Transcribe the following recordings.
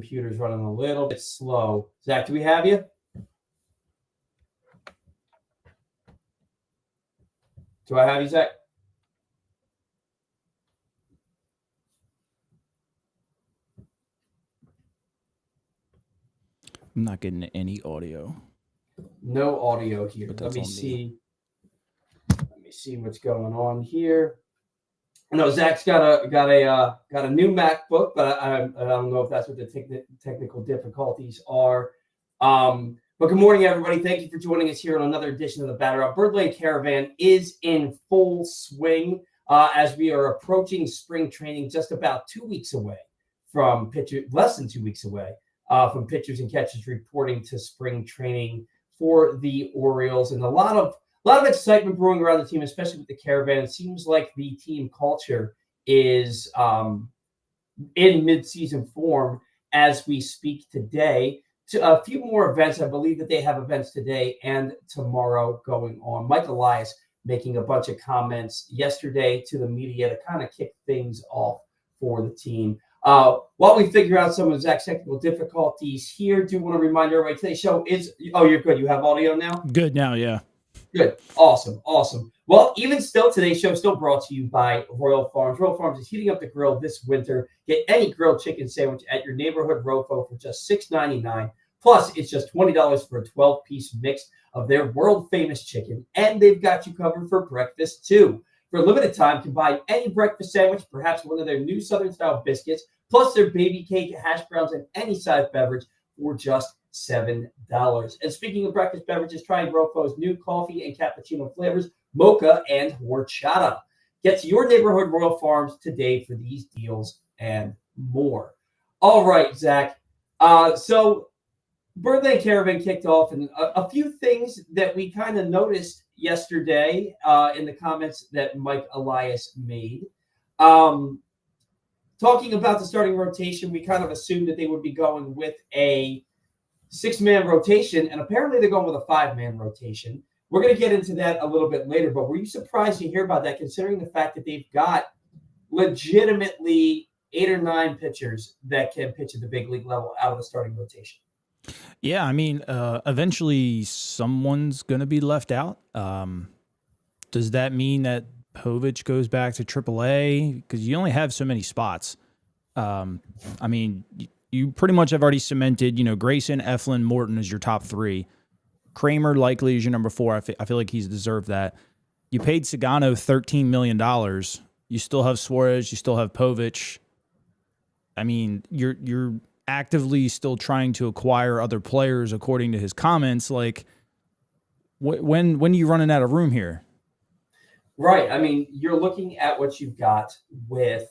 Computer's running a little bit slow. Zach, do we have you? Do I have you, Zach? I'm not getting any audio. No audio here. Let me see. Let me see what's going on here. I know Zach's got a new MacBook, but I don't know if that's what the technical difficulties are. But good morning, everybody. Thank you for joining us here on another edition of the Batter Up. Birdland Caravan is in full swing as we are approaching spring training, just about 2 weeks away from less than 2 weeks away from pitchers and catchers reporting to spring training for the Orioles, and a lot of excitement brewing around the team, especially with the Caravan. It seems like the team culture is in midseason form as we speak today. To a few more events. I believe that they have events today and tomorrow going on. Mike Elias making a bunch of comments yesterday to the media to kind of kick things off for the team. While we figure out some of Zach's technical difficulties here, do want to remind everybody today's show is, you're good. You have audio now? Good now, yeah. Good. Awesome. Well, even still, today's show is still brought to you by Royal Farms. Royal Farms is heating up the grill this winter. Get any grilled chicken sandwich at your neighborhood Rofo for just $6.99. Plus, it's just $20 for a 12-piece mix of their world-famous chicken. And they've got you covered for breakfast, too. For a limited time, you can buy any breakfast sandwich, perhaps one of their new Southern-style biscuits, plus their baby cake, hash browns, and any size beverage for just $7. And speaking of breakfast beverages, try Rofo's new coffee and cappuccino flavors, mocha and horchata. Get to your neighborhood Royal Farms today for these deals and more. All right, Zach. So Birdland Caravan kicked off, and a few things that we kind of noticed yesterday in the comments that Mike Elias made. Talking about the starting rotation, we kind of assumed that they would be going with a 6-man rotation, and apparently they're going with a 5-man rotation. We're going to get into that a little bit later, but were you surprised to hear about that, considering the fact that they've got legitimately 8 or 9 pitchers that can pitch at the big league level out of the starting rotation? Yeah, I mean, eventually someone's going to be left out. Does that mean that Povich goes back to AAA? Because you only have so many spots. I mean, you pretty much have already cemented, Grayson, Eflin, Morton as your top 3. Kramer likely is your number 4. I feel like he's deserved that. You paid Sagano $13 million. You still have Suarez. You still have Povich. I mean, you're actively still trying to acquire other players, according to his comments. Like, when are you running out of room here? Right. I mean, you're looking at what you've got with,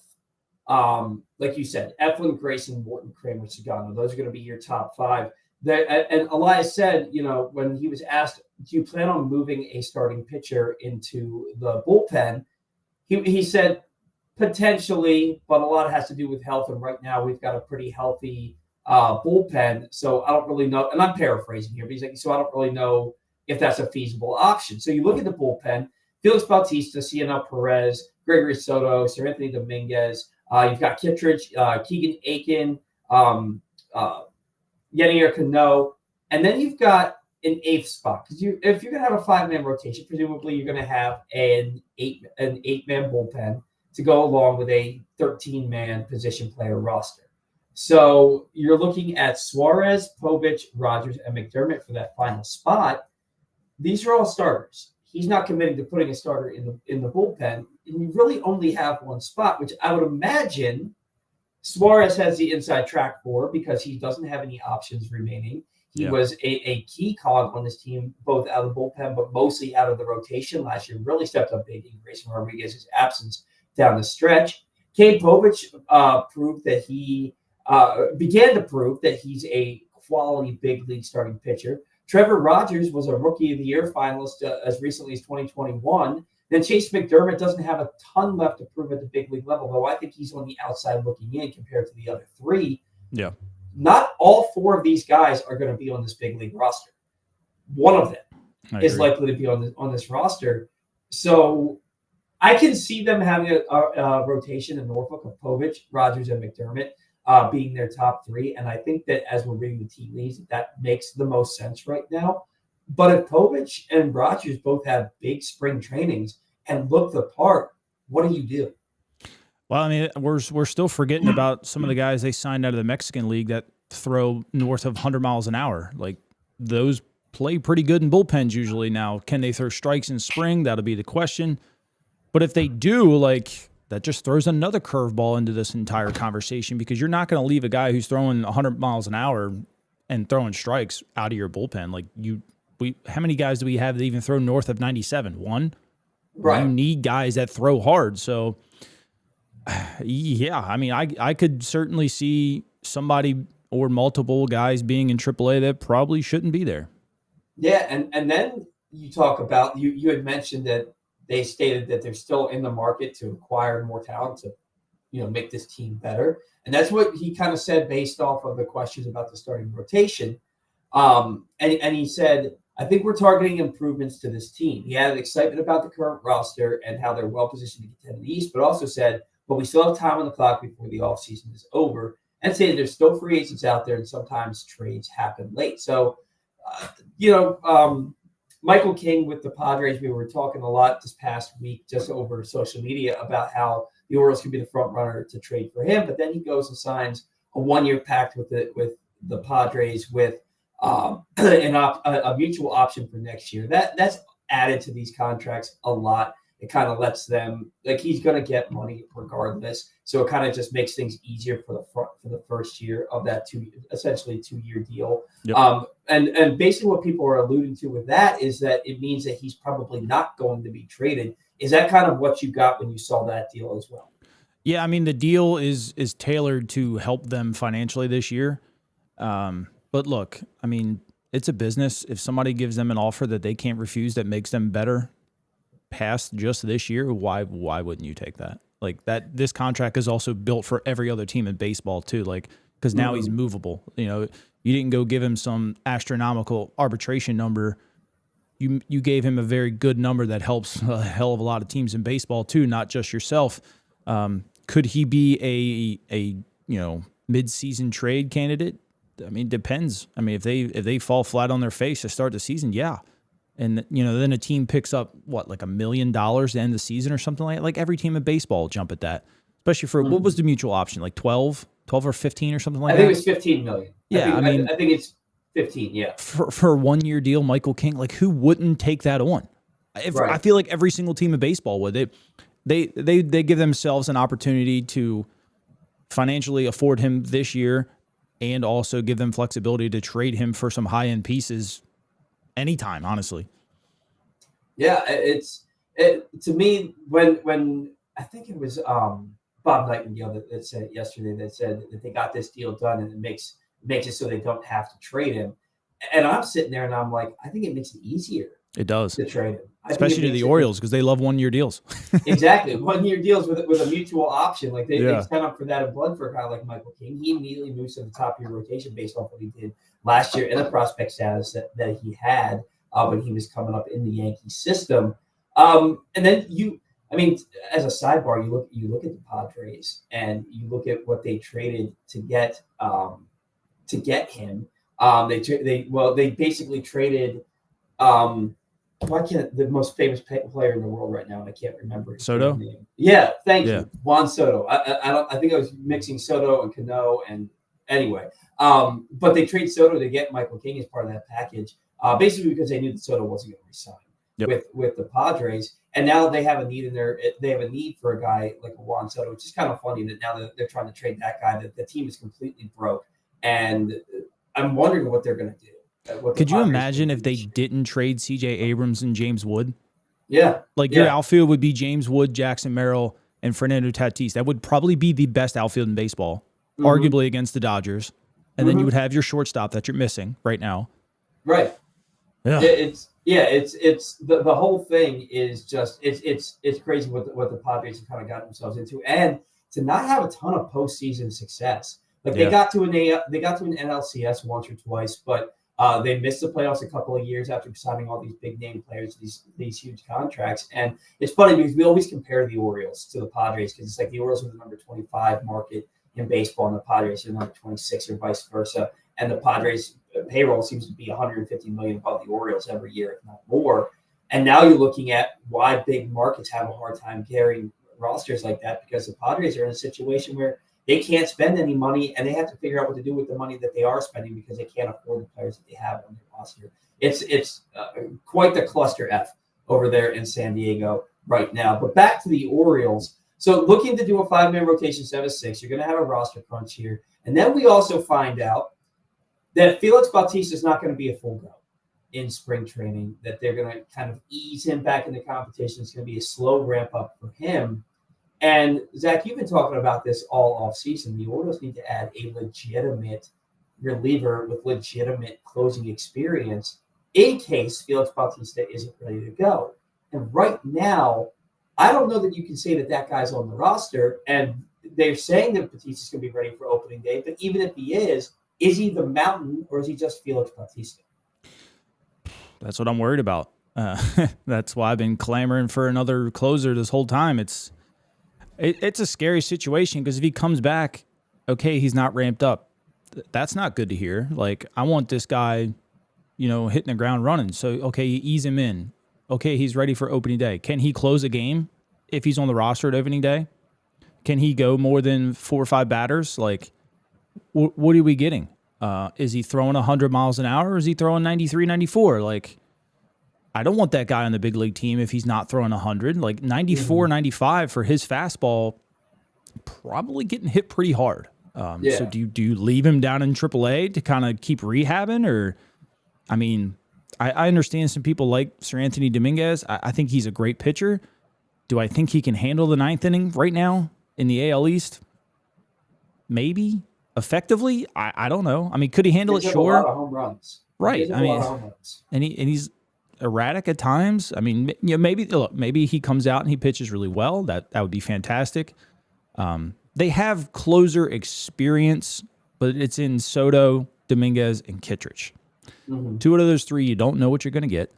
like you said, Eflin, Grayson, Morton, Kramer, Sagano. Those are going to be your top 5. And Elias said, when he was asked, do you plan on moving a starting pitcher into the bullpen? He said, potentially, but a lot has to do with health. And right now we've got a pretty healthy bullpen. So I don't really know. And I'm paraphrasing here, but he's like, so I don't really know if that's a feasible option. So you look at the bullpen: Felix Bautista, Cianel Perez, Gregory Soto, Sir Anthony Dominguez. You've got Kittredge, Keegan Aiken, Yenier Cano. And then you've got an 8th spot. Because if you're going to have a 5-man rotation, presumably you're going to have an 8-man bullpen to go along with a 13-man position player roster. So you're looking at Suarez, Povich, Rogers, and McDermott for that final spot. These are all starters. He's not committing to putting a starter in the bullpen, and you really only have one spot, which I would imagine Suarez has the inside track for because he doesn't have any options remaining. He was a key cog on this team, both out of the bullpen, but mostly out of the rotation last year. Really stepped up big in Grayson Rodriguez's absence down the stretch. Cade Povich proved that he began to prove that he's a quality big league starting pitcher. Trevor Rogers was a Rookie of the Year finalist as recently as 2021. Then Chase McDermott doesn't have a ton left to prove at the big league level, though I think he's on the outside looking in compared to the other 3. Yeah. Not all 4 of these guys are going to be on this big league roster. One of them is likely to be on this roster. So I can see them having a rotation in Norfolk of Povich, Rogers, and McDermott. being their top three. And I think that as we're reading the tea leaves, that makes the most sense right now. But if Povich and Rogers both have big spring trainings and look the part, what do you do? Well, I mean, we're still forgetting about some of the guys they signed out of the Mexican League that throw north of 100 miles an hour. Like, those play pretty good in bullpens usually. Now, can they throw strikes in spring? That'll be the question. But if they do, like, that just throws another curveball into this entire conversation, because you're not going to leave a guy who's throwing 100 miles an hour and throwing strikes out of your bullpen. Like, how many guys do we have that even throw north of 97? One? Right. You need guys that throw hard. So, yeah, I mean, I could certainly see somebody or multiple guys being in AAA that probably shouldn't be there. Yeah, and then you talk about, you had mentioned that they stated that they're still in the market to acquire more talent to, make this team better. And that's what he kind of said based off of the questions about the starting rotation. And he said, I think we're targeting improvements to this team. He had excitement about the current roster and how they're well positioned to contend in the East, but also said, but we still have time on the clock before the offseason is over, and say there's still free agents out there and sometimes trades happen late. So, Michael King with the Padres, we were talking a lot this past week just over social media about how the Orioles could be the front runner to trade for him, but then he goes and signs a 1-year pact with the Padres with a mutual option for next year. That's added to these contracts a lot. It kind of lets them, like, he's going to get money regardless. So it kind of just makes things easier for the first year of that essentially 2-year deal. Yep. And basically what people are alluding to with that is that it means that he's probably not going to be traded. Is that kind of what you got when you saw that deal as well? Yeah, I mean, the deal is tailored to help them financially this year. But look, I mean, it's a business. If somebody gives them an offer that they can't refuse that makes them better past just this year, why wouldn't you take that? Like, that, this contract is also built for every other team in baseball too, like, because now he's movable. You didn't go give him some astronomical arbitration number. You gave him a very good number that helps a hell of a lot of teams in baseball too, not just yourself. Could he be a mid-season trade candidate? I mean, depends. I mean, if they fall flat on their face to start the season, yeah. And, then a team picks up, like $1 million to end the season or something like that. Like, every team in baseball will jump at that, especially for, what was the mutual option? Like 12 or 15 or something like that? I think it was 15 million. Yeah, I think it's 15, yeah. For a 1-year deal, Michael King, like, who wouldn't take that on? Right. I feel like every single team in baseball would. They give themselves an opportunity to financially afford him this year and also give them flexibility to trade him for some high-end pieces anytime, honestly. Yeah, to me, when I think it was Bob Nightingale that said it yesterday, that said that they got this deal done and it makes it so they don't have to trade him. And I'm sitting there and I'm like, I think it makes it easier. It does. To trade him. Especially to the Orioles, because they love 1-year deals. Exactly. 1-year deals with a mutual option. Like, they sign up for that in blood for a guy like Michael King. He immediately moves to the top of your rotation based off what he did last year and the prospect status that he had when he was coming up in the Yankee system. And then as a sidebar, you look at the Padres and you look at what they traded to get him. They basically traded why can't the most famous player in the world right now, and I can't remember his Soto? name. Yeah, thank you, Juan Soto. I think I was mixing Soto and Cano, and anyway, but they trade Soto to get Michael King as part of that package, basically because they knew that Soto wasn't going to resign with the Padres, and now they have a need they have a need for a guy like a Juan Soto, which is kind of funny that now that they're trying to trade that guy, that the team is completely broke, and I'm wondering what they're going to do. Could you imagine if they didn't trade C.J. Abrams and James Wood? Yeah. Like, your outfield would be James Wood, Jackson Merrill, and Fernando Tatis. That would probably be the best outfield in baseball, arguably against the Dodgers. And then you would have your shortstop that you're missing right now. Right. Yeah. It's the whole thing is just it's crazy what the Padres have kind of got themselves into, and to not have a ton of postseason success. Like, they got to an NLCS once or twice, but they missed the playoffs a couple of years after signing all these big name players, these huge contracts. And it's funny because we always compare the Orioles to the Padres, because it's like the Orioles are the number 25 market in baseball, and the Padres are number 26 or vice versa. And the Padres payroll seems to be $150 million above the Orioles every year, if not more. And now you're looking at why big markets have a hard time carrying rosters like that, because the Padres are in a situation where they can't spend any money, and they have to figure out what to do with the money that they are spending because they can't afford the players that they have on their roster. It's quite the cluster F over there in San Diego right now. But back to the Orioles. So looking to do a 5-man rotation instead of 6, you're going to have a roster crunch here. And then we also find out that Felix Bautista is not going to be a full go in spring training, that they're going to kind of ease him back into competition. It's going to be a slow ramp up for him. And Zach, you've been talking about this all offseason. The Orioles need to add a legitimate reliever with legitimate closing experience in case Felix Bautista isn't ready to go. And right now, I don't know that you can say that that guy's on the roster. And they're saying that Bautista's going to be ready for opening day. But even if he is he the mountain or is he just Felix Bautista? That's what I'm worried about. That's why I've been clamoring for another closer this whole time. It's a scary situation because if he comes back, okay, he's not ramped up. That's not good to hear. Like, I want this guy, hitting the ground running. So, okay, you ease him in. Okay, he's ready for opening day. Can he close a game if he's on the roster at opening day? Can he go more than 4 or 5 batters? Like, what are we getting? Is he throwing 100 miles an hour or is he throwing 93, 94? Like, I don't want that guy on the big league team if he's not throwing 100. Like 94, 95 for his fastball, probably getting hit pretty hard. So do you leave him down in AAA to kind of keep rehabbing? Or, I mean, I understand some people like Sir Anthony Dominguez. I think he's a great pitcher. Do I think he can handle the 9th inning right now in the AL East? Maybe. Effectively? I don't know. I mean, could he handle it? Sure. A lot of home runs. Right. I mean, and he's erratic at times. I mean, maybe he comes out and he pitches really well. That would be fantastic. They have closer experience, but it's in Soto, Dominguez, and Kittredge. Mm-hmm. 2 out of those 3, you don't know what you're going to get.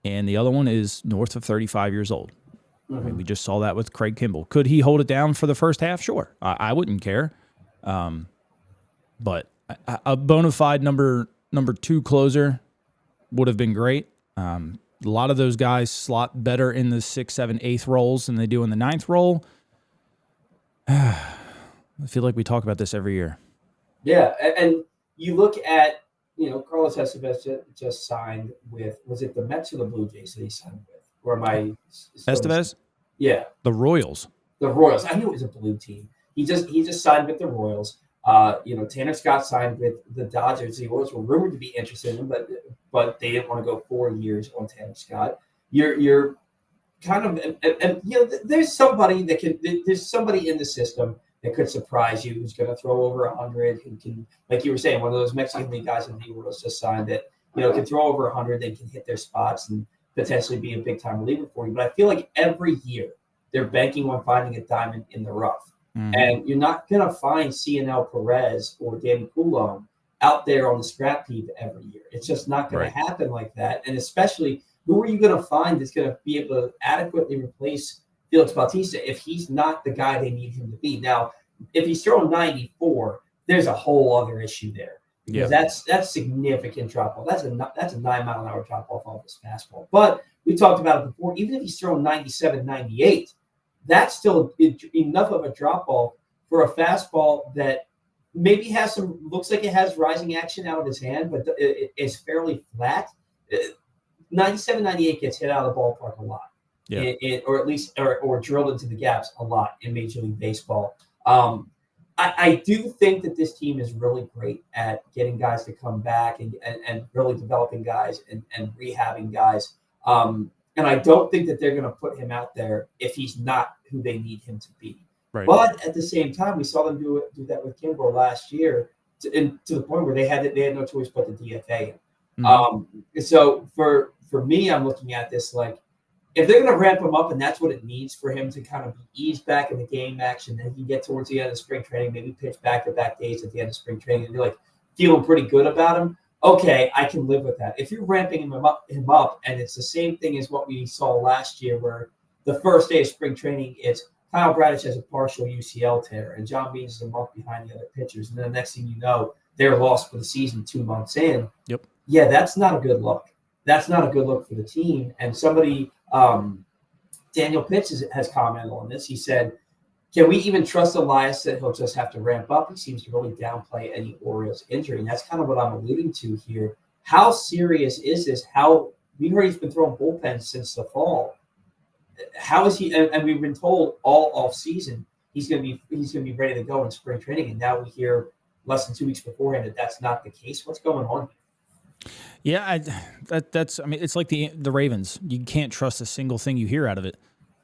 And the other one is north of 35 years old. Mm-hmm. I mean, we just saw that with Craig Kimbrell. Could he hold it down for the first half? Sure. I wouldn't care. But a bona fide number 2 closer would have been great. A lot of those guys slot better in the 6th, 7th, 8th roles than they do in the 9th role. I feel like we talk about this every year. Yeah, and you look at, Carlos Estevez just signed with, was it the Mets or the Blue Jays that he signed with? Or am I? Estevez? Yeah. The Royals. The Royals. I knew it was a blue team. He just signed with the Royals. Tanner Scott signed with the Dodgers. The Orioles were rumored to be interested in him, but they didn't want to go 4 years on Tanner Scott. You're kind of, there's somebody there's somebody in the system that could surprise you who's going to throw over 100, who can, like you were saying, one of those Mexican League guys in the Orioles just signed that, can throw over 100, they can hit their spots and potentially be a big time reliever for you. But I feel like every year they're banking on finding a diamond in the rough. And you're not going to find CNL Perez or Danny Coulomb out there on the scrap heap every year. It's just not going to happen like that. And especially, who are you going to find that's going to be able to adequately replace Felix Bautista if he's not the guy they need him to be? Now, if he's throwing 94, there's a whole other issue there. Because that's significant drop off. That's a 9-mile-an-hour drop off of his fastball. But we talked about it before. Even if he's throwing 97, 98, that's still enough of a drop-off for a fastball that maybe looks like it has rising action out of his hand, but it is fairly flat. 97, 98 gets hit out of the ballpark a lot, or at least or drilled into the gaps a lot in Major League Baseball. I do think that this team is really great at getting guys to come back and really developing guys and rehabbing guys. And I don't think that they're going to put him out there if he's not who they need him to be. Right. But at the same time, we saw them do that with Kimbrell last year to the point where they had no choice but to DFA him. Mm-hmm. So for me, I'm looking at this like, if they're going to ramp him up and that's what it needs for him to kind of be eased back in the game action, then he can get towards the end of spring training, maybe pitch back-to-back days at the end of spring training, and you're like feeling pretty good about him. Okay, I can live with that. If you're ramping him up, and it's the same thing as what we saw last year, where the first day of spring training, it's Kyle Bradish has a partial UCL tear, and John Means is a month behind the other pitchers. And then the next thing you know, they're lost for the season 2 months in. Yep. Yeah, that's not a good look. That's not a good look for the team. And somebody, Daniel Pitts has commented on this. He said, can we even trust Elias that he'll just have to ramp up? He seems to really downplay any Orioles injury. And that's kind of what I'm alluding to here. How serious is this? We heard he's been throwing bullpens since the fall. How is he? And we've been told all off season he's going to be ready to go in spring training. And now we hear less than 2 weeks beforehand that that's not the case. What's going on here? Yeah, that's. I mean, it's like the Ravens. You can't trust a single thing you hear out of it.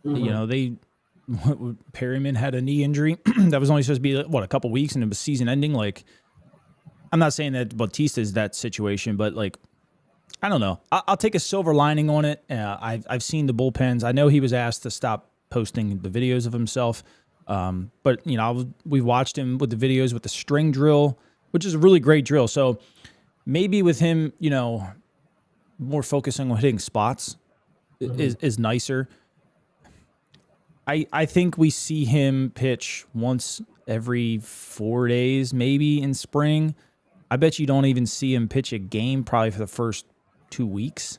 Mm-hmm. Perryman had a knee injury that was only supposed to be a couple weeks, and it was season ending. Like, I'm not saying that Bautista is that situation, but like, I don't know. I'll take a silver lining on it. I've seen the bullpens. I know he was asked to stop posting the videos of himself, but we watched him with the videos with the string drill, which is a really great drill. So maybe with him, more focusing on hitting spots is nicer. I think we see him pitch once every 4 days, maybe in spring. I bet you don't even see him pitch a game probably for the first 2 weeks.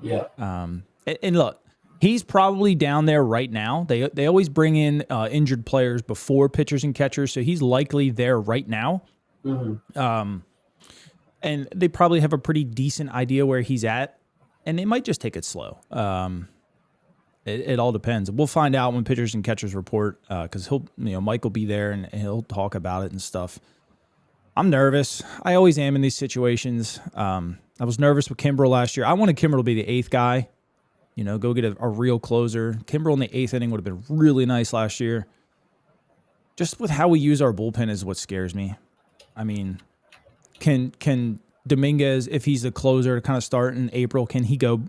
Yeah. And look, he's probably down there right now. They always bring in injured players before pitchers and catchers, so he's likely there right now. Mm-hmm. And they probably have a pretty decent idea where he's at, and they might just take it slow. It all depends. We'll find out when pitchers and catchers report, because Mike will be there and he'll talk about it and stuff. I'm nervous. I always am in these situations. I was nervous with Kimbrel last year. I wanted Kimbrel to be the 8th guy, go get a real closer. Kimbrel in the 8th inning would have been really nice last year. Just with how we use our bullpen is what scares me. I mean, can Dominguez, if he's the closer to kind of start in April, can he go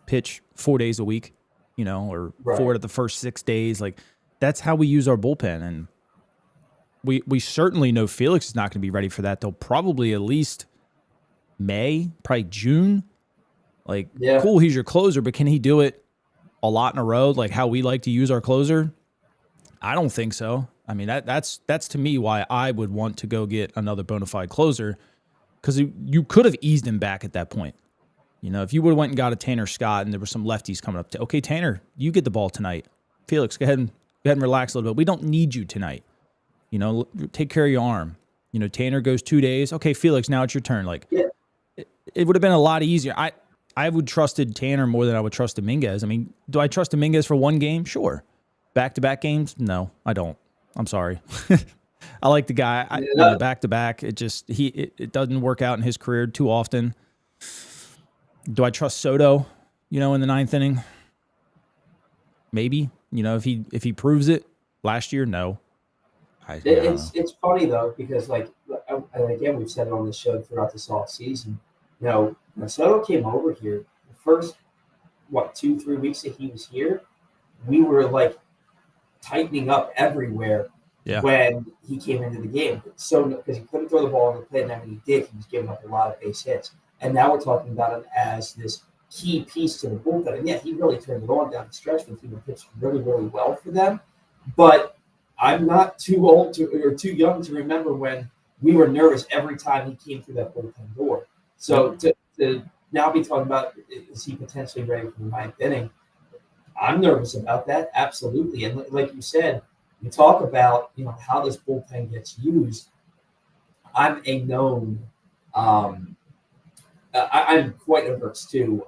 pitch 4 days a week, or right, 4 of the first 6 days? Like, that's how we use our bullpen. And we certainly know Felix is not going to be ready for that. They'll probably at least May, probably June. Like, yeah, cool, he's your closer, but can he do it a lot in a row, like how we like to use our closer? I don't think so. I mean, that's to me why I would want to go get another bona fide closer, because you could have eased him back at that point. If you would have went and got a Tanner Scott and there were some lefties coming up, okay, Tanner, you get the ball tonight. Felix, go ahead and relax a little bit. We don't need you tonight. Take care of your arm. Tanner goes 2 days. Okay, Felix, now it's your turn. Like, yeah, it would have been a lot easier. I would trusted Tanner more than I would trust Dominguez. I mean, do I trust Dominguez for one game? Sure. Back-to-back games? No, I don't. I'm sorry. I like the guy. Back-to-back, it doesn't work out in his career too often. Do I trust Soto, in the 9th inning? Maybe. If he proves it last year, no. It's funny, though, because, again, we've said it on the show throughout this off season. When Soto came over here, the first, 2-3 weeks that he was here, we were, tightening up everywhere. Yeah. When he came into the game. So, because he couldn't throw the ball in the plate, and then when he did, he was giving up a lot of base hits. And now we're talking about him as this key piece to the bullpen. And yeah, he really turned it on down the stretch. The team pitched really, really well for them. But I'm not too old or too young to remember when we were nervous every time he came through that bullpen door. So to now be talking about, is he potentially ready for the 9th inning? I'm nervous about that, absolutely. And like you said, you talk about how this bullpen gets used. I'm a known. I'm quite averse to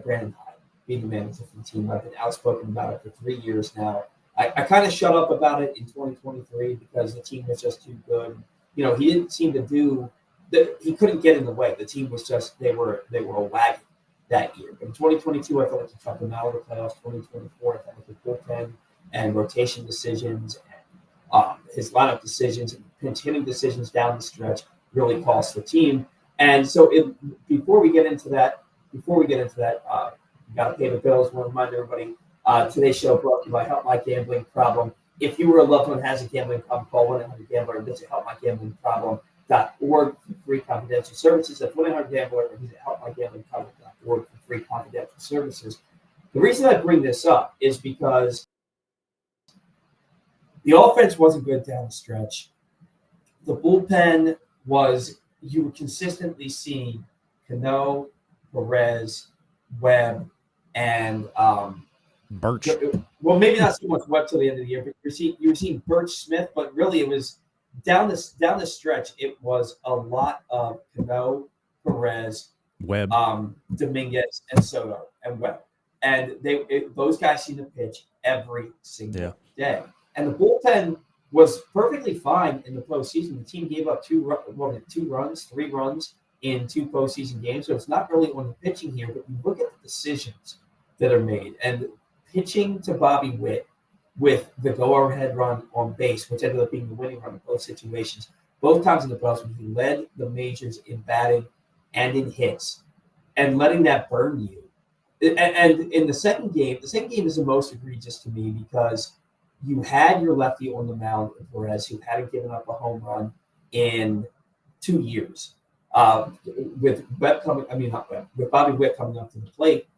Brandon Hyde being the manager for the team. I've been outspoken about it for 3 years now. I kind of shut up about it in 2023 because the team was just too good. He didn't seem to do that. He couldn't get in the way. The team was just they were a wagon that year. But in 2022, I felt like he took them out of the playoffs. 2024, I felt like the bullpen and rotation decisions and his lineup decisions and pinch-hitting decisions down the stretch really cost the team. And so before we get into that, we got to pay the bills. I want to remind everybody, today's show brought to you by Help My Gambling Problem. If you or a loved one has a gambling problem, call 1-800-GAMBLER or visit helpmygamblingproblem.org for free confidential services. That's 1-800-GAMBLER or visit helpmygamblingproblem.org for free confidential services. The reason I bring this up is because The offense wasn't good down the stretch. The bullpen was, you were consistently seeing Cano, Perez, Webb, and Birch. well, maybe not so much Webb till the end of the year, but you were seeing Birch Smith, but really it was down the stretch. It was a lot of Cano, Perez, Webb. Dominguez, and Soto and Webb, and those guys seemed to pitch every single day, and the bullpen was perfectly fine in the postseason. The team gave up 3 runs in 2 postseason games, so it's not really on the pitching here, but you look at the decisions that are made, and pitching to Bobby Witt with the go-ahead run on base, which ended up being the winning run in both situations. Both times in the playoffs, he led the majors in batting and in hits, and letting that burn you. And in the second game is the most egregious to me because you had your lefty on the mound, Perez, who hadn't given up a home run in 2 years. With Bobby Witt coming up to the plate,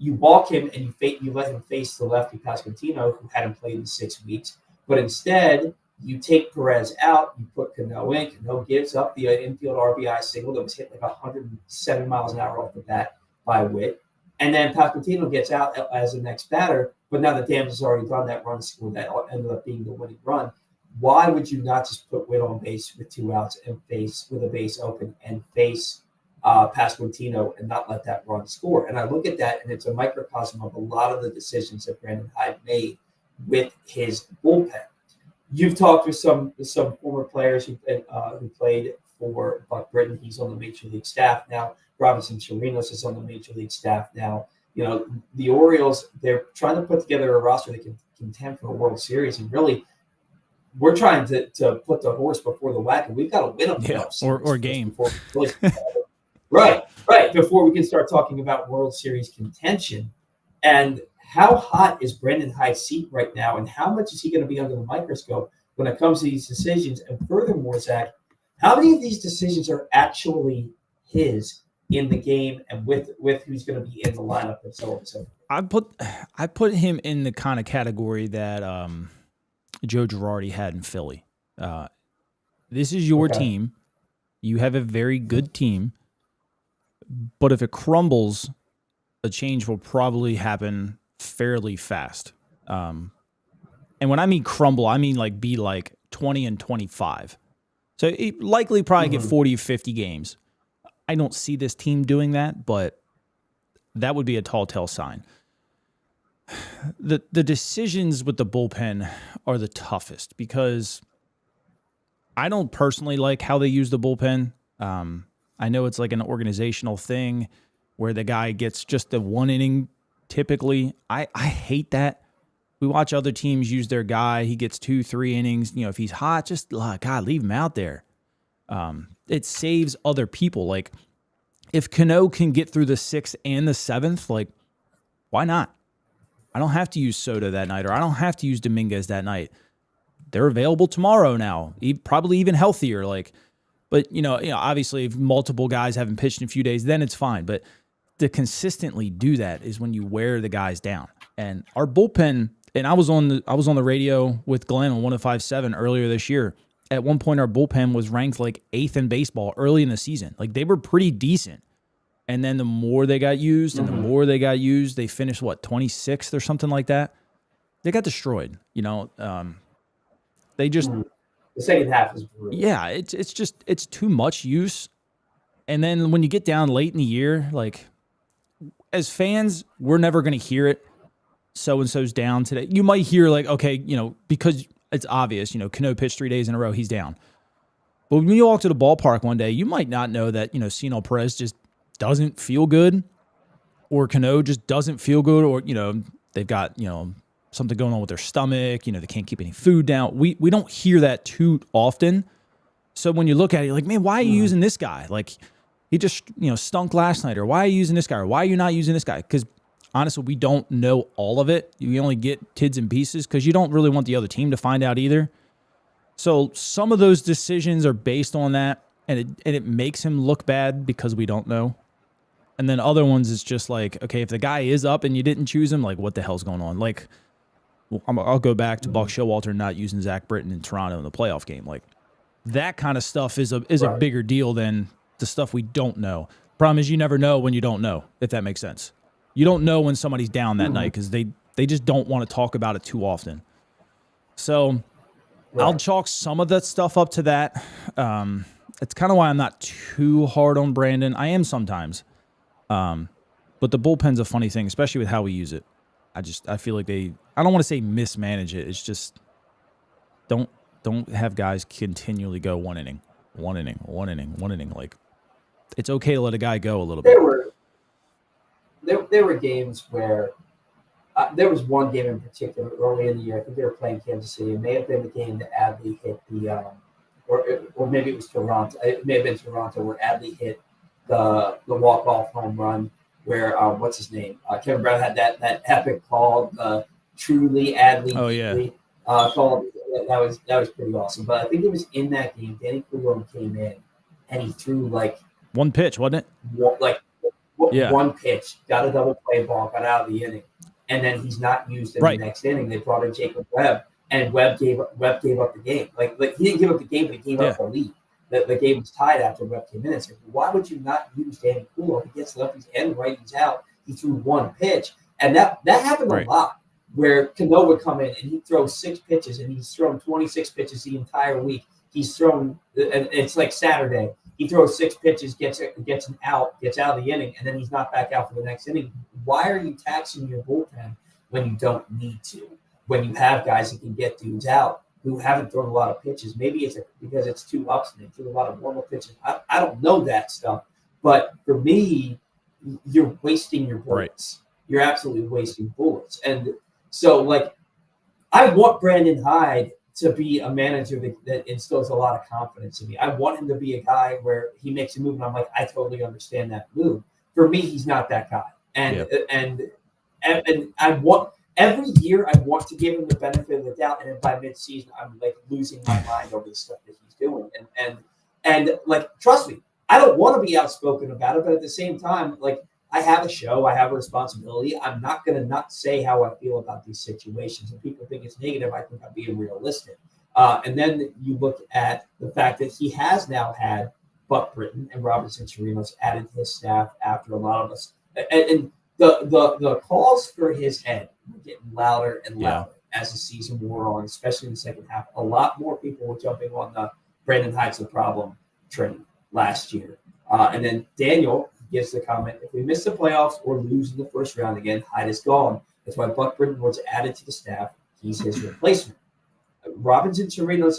you balk him and you let him face the lefty Pasquantino, who hadn't played in 6 weeks. But instead, you take Perez out, you put Cano in. Cano gives up the infield RBI single that was hit like 107 miles an hour off the bat by Witt. And then Pasquantino gets out as the next batter, but now the damage has already done. That run scored that ended up being the winning run. Why would you not just put Witt on base with 2 outs and face with a base open and face Pasquantino and not let that run score? And I look at that, and it's a microcosm of a lot of the decisions that Brandon Hyde made with his bullpen. You've talked with some former players who played for Buck Britton. He's on the Major League staff now. Robinson Chirinos is on the Major League staff now. You know, the Orioles, they're trying to put together a roster that can contend for a World Series. And really, we're trying to put the horse before the wagon. We've got to win a or game. Right. Before we can start talking about World Series contention. And how hot is Brandon Hyde's seat right now? And how much is he going to be under the microscope when it comes to these decisions? And furthermore, Zach, how many of these decisions are actually his in the game and with who's going to be in the lineup and so on and so forth? I put him in the kind of category that Joe Girardi had in Philly. This is your team. You have a very good team, but if it crumbles, a change will probably happen fairly fast. And when I mean crumble, I mean like be like 20-25. So it likely probably get 40, 50 games. I don't see this team doing that, but that would be a tall tale sign. The decisions with the bullpen are the toughest because I don't personally like how they use the bullpen. I know it's like an organizational thing where the guy gets just the 1 inning typically. I hate that. We watch other teams use their guy. He gets 2-3 innings. You know, if he's hot, just God, leave him out there. It saves other people. Like if Cano can get through the 6th and the 7th, like why not? I don't have to use Soto that night, or I don't have to use Dominguez that night. They're available tomorrow now, probably even healthier. But obviously, if multiple guys haven't pitched in a few days, then it's fine. But to consistently do that is when you wear the guys down. And our bullpen, and I was on the radio with Glenn on 105.7 earlier this year. At one point, our bullpen was ranked like 8th in baseball early in the season. Like they were pretty decent. And then the more they got used and the more they got used, they finished 26th or something like that. They got destroyed. They just the second half is brutal. Yeah, it's too much use. And then when you get down late in the year, like as fans, we're never going to hear it. So and so's down today. You might hear like, okay, because it's obvious, Cano pitched 3 days in a row, he's down. But when you walk to the ballpark one day, you might not know that, Sino Perez just doesn't feel good, or Cano just doesn't feel good, or, they've got, something going on with their stomach, they can't keep any food down. We don't hear that too often. So when you look at it, you're like, man, why are you using this guy? Like, he just, stunk last night, or why are you using this guy, or why are you not using this guy? Because honestly, we don't know all of it. You only get tids and pieces because you don't really want the other team to find out either. So some of those decisions are based on that, and it makes him look bad because we don't know. And then other ones, it's just like, okay, if the guy is up and you didn't choose him, like what the hell's going on? Like I'll go back to Buck Showalter not using Zach Britton in Toronto in the playoff game. Like that kind of stuff is a bigger deal than the stuff we don't know. Problem is you never know when you don't know, if that makes sense. You don't know when somebody's down that night because they just don't want to talk about it too often. So I'll chalk some of that stuff up to that. It's kind of why I'm not too hard on Brandon. I am sometimes. But the bullpen's a funny thing, especially with how we use it. I feel like I don't want to say mismanage it. It's just don't have guys continually go one inning. Like it's okay to let a guy go a little bit. There were games where there was one game in particular early in the year. I think they were playing Kansas City. It may have been the game that Adley hit the or maybe it was Toronto. It may have been Toronto where Adley hit the walk-off home run where what's his name? Kevin Brown had that epic call, truly Adley. Oh yeah. Call. That was pretty awesome. But I think it was in that game. Danny Coulomb came in and he threw like one pitch, wasn't it? One pitch, got a double play ball, got out of the inning, and then he's not used in the next inning. They brought in Jacob Webb, and Webb gave up the game. Like he didn't give up the game, but he gave up the lead. The game was tied after Webb came in. It's like, why would you not use Danny Coulomb? He gets lefties and righties out. He threw one pitch, and that happened a lot. Where Cano would come in and he'd throw 6 pitches, and he's thrown 26 pitches the entire week. He's thrown, and it's like Saturday. He throws 6 pitches, gets an out, gets out of the inning, and then he's not back out for the next inning. Why are you taxing your bullpen when you don't need to? When you have guys that can get dudes out who haven't thrown a lot of pitches. Maybe it's because it's 2 ups and they threw a lot of normal pitches. I don't know that stuff. But for me, you're wasting your bullets. You're absolutely wasting bullets. And so, like, I want Brandon Hyde to be a manager that instills a lot of confidence in me. I want him to be a guy where he makes a move and I'm like, I totally understand that move. For me, he's not that guy. And I want every year I want to give him the benefit of the doubt, and then by midseason I'm like losing my mind over the stuff that he's doing. And like, trust me, I don't want to be outspoken about it, but at the same time, like, I have a show, I have a responsibility. I'm not going to not say how I feel about these situations. If people think it's negative, I think I'm being realistic. And then you look at the fact that he has now had Buck Britton and Robinson Chirinos added to his staff after a lot of us. And the calls for his head were getting louder and louder as the season wore on, especially in the second half. A lot more people were jumping on the Brandon Hyde's the problem train last year. And then Daniel gives the comment, if we miss the playoffs or lose in the first round again, Hyde is gone. That's why Buck Britton was added to the staff. He's his replacement. Robinson Chirinos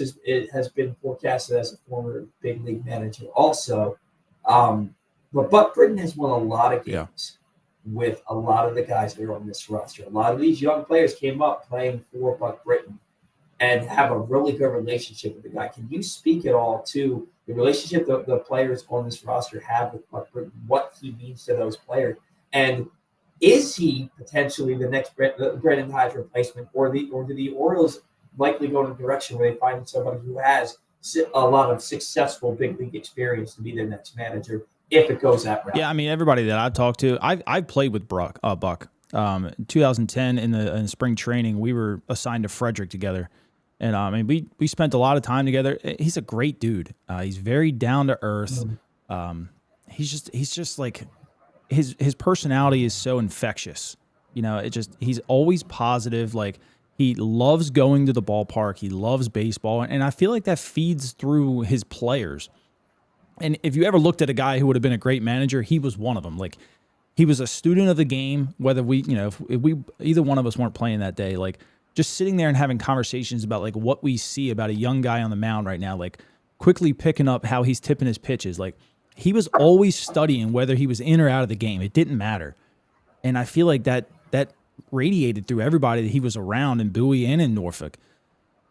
has been forecasted as a former big league manager also. But Buck Britton has won a lot of games with a lot of the guys that are on this roster. A lot of these young players came up playing for Buck Britton and have a really good relationship with the guy. Can you speak at all to the relationship the players on this roster have with Buck Britton, what he means to those players? And is he potentially the next Brandon Hyde replacement, or do the Orioles likely go in a direction where they find somebody who has a lot of successful big league experience to be their next manager if it goes that route? Yeah, I mean, everybody that I've talked to, I've played with Buck. In 2010 in spring training, we were assigned to Frederick together. And I mean, we spent a lot of time together. He's a great dude. He's very down to earth. He's just like his personality is so infectious. You know, he's always positive. Like, he loves going to the ballpark. He loves baseball, and I feel like that feeds through his players. And if you ever looked at a guy who would have been a great manager, he was one of them. Like, he was a student of the game. Whether if we either one of us weren't playing that day, like, just sitting there and having conversations about like what we see about a young guy on the mound right now, like quickly picking up how he's tipping his pitches. Like, he was always studying whether he was in or out of the game. It didn't matter. And I feel like that radiated through everybody that he was around in Bowie and in Norfolk.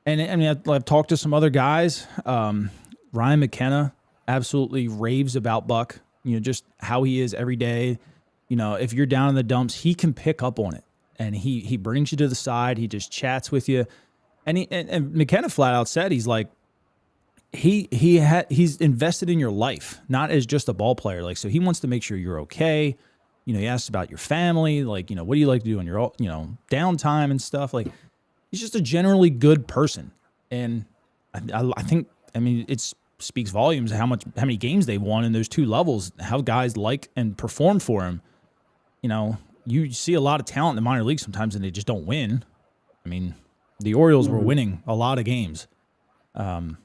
And I mean, I've talked to some other guys. Ryan McKenna absolutely raves about Buck, just how he is every day. If you're down in the dumps, he can pick up on it. And he brings you to the side. He just chats with you. And McKenna flat out said, he's like, he's invested in your life, not as just a ball player. Like, so he wants to make sure you're okay. He asks about your family, like, what do you like to do on your, downtime and stuff. Like, he's just a generally good person. And I think, I mean, it speaks volumes how many games they won in those two levels, how guys like and perform for him. You know, you see a lot of talent in the minor leagues sometimes and they just don't win. I mean, the Orioles were winning a lot of games. You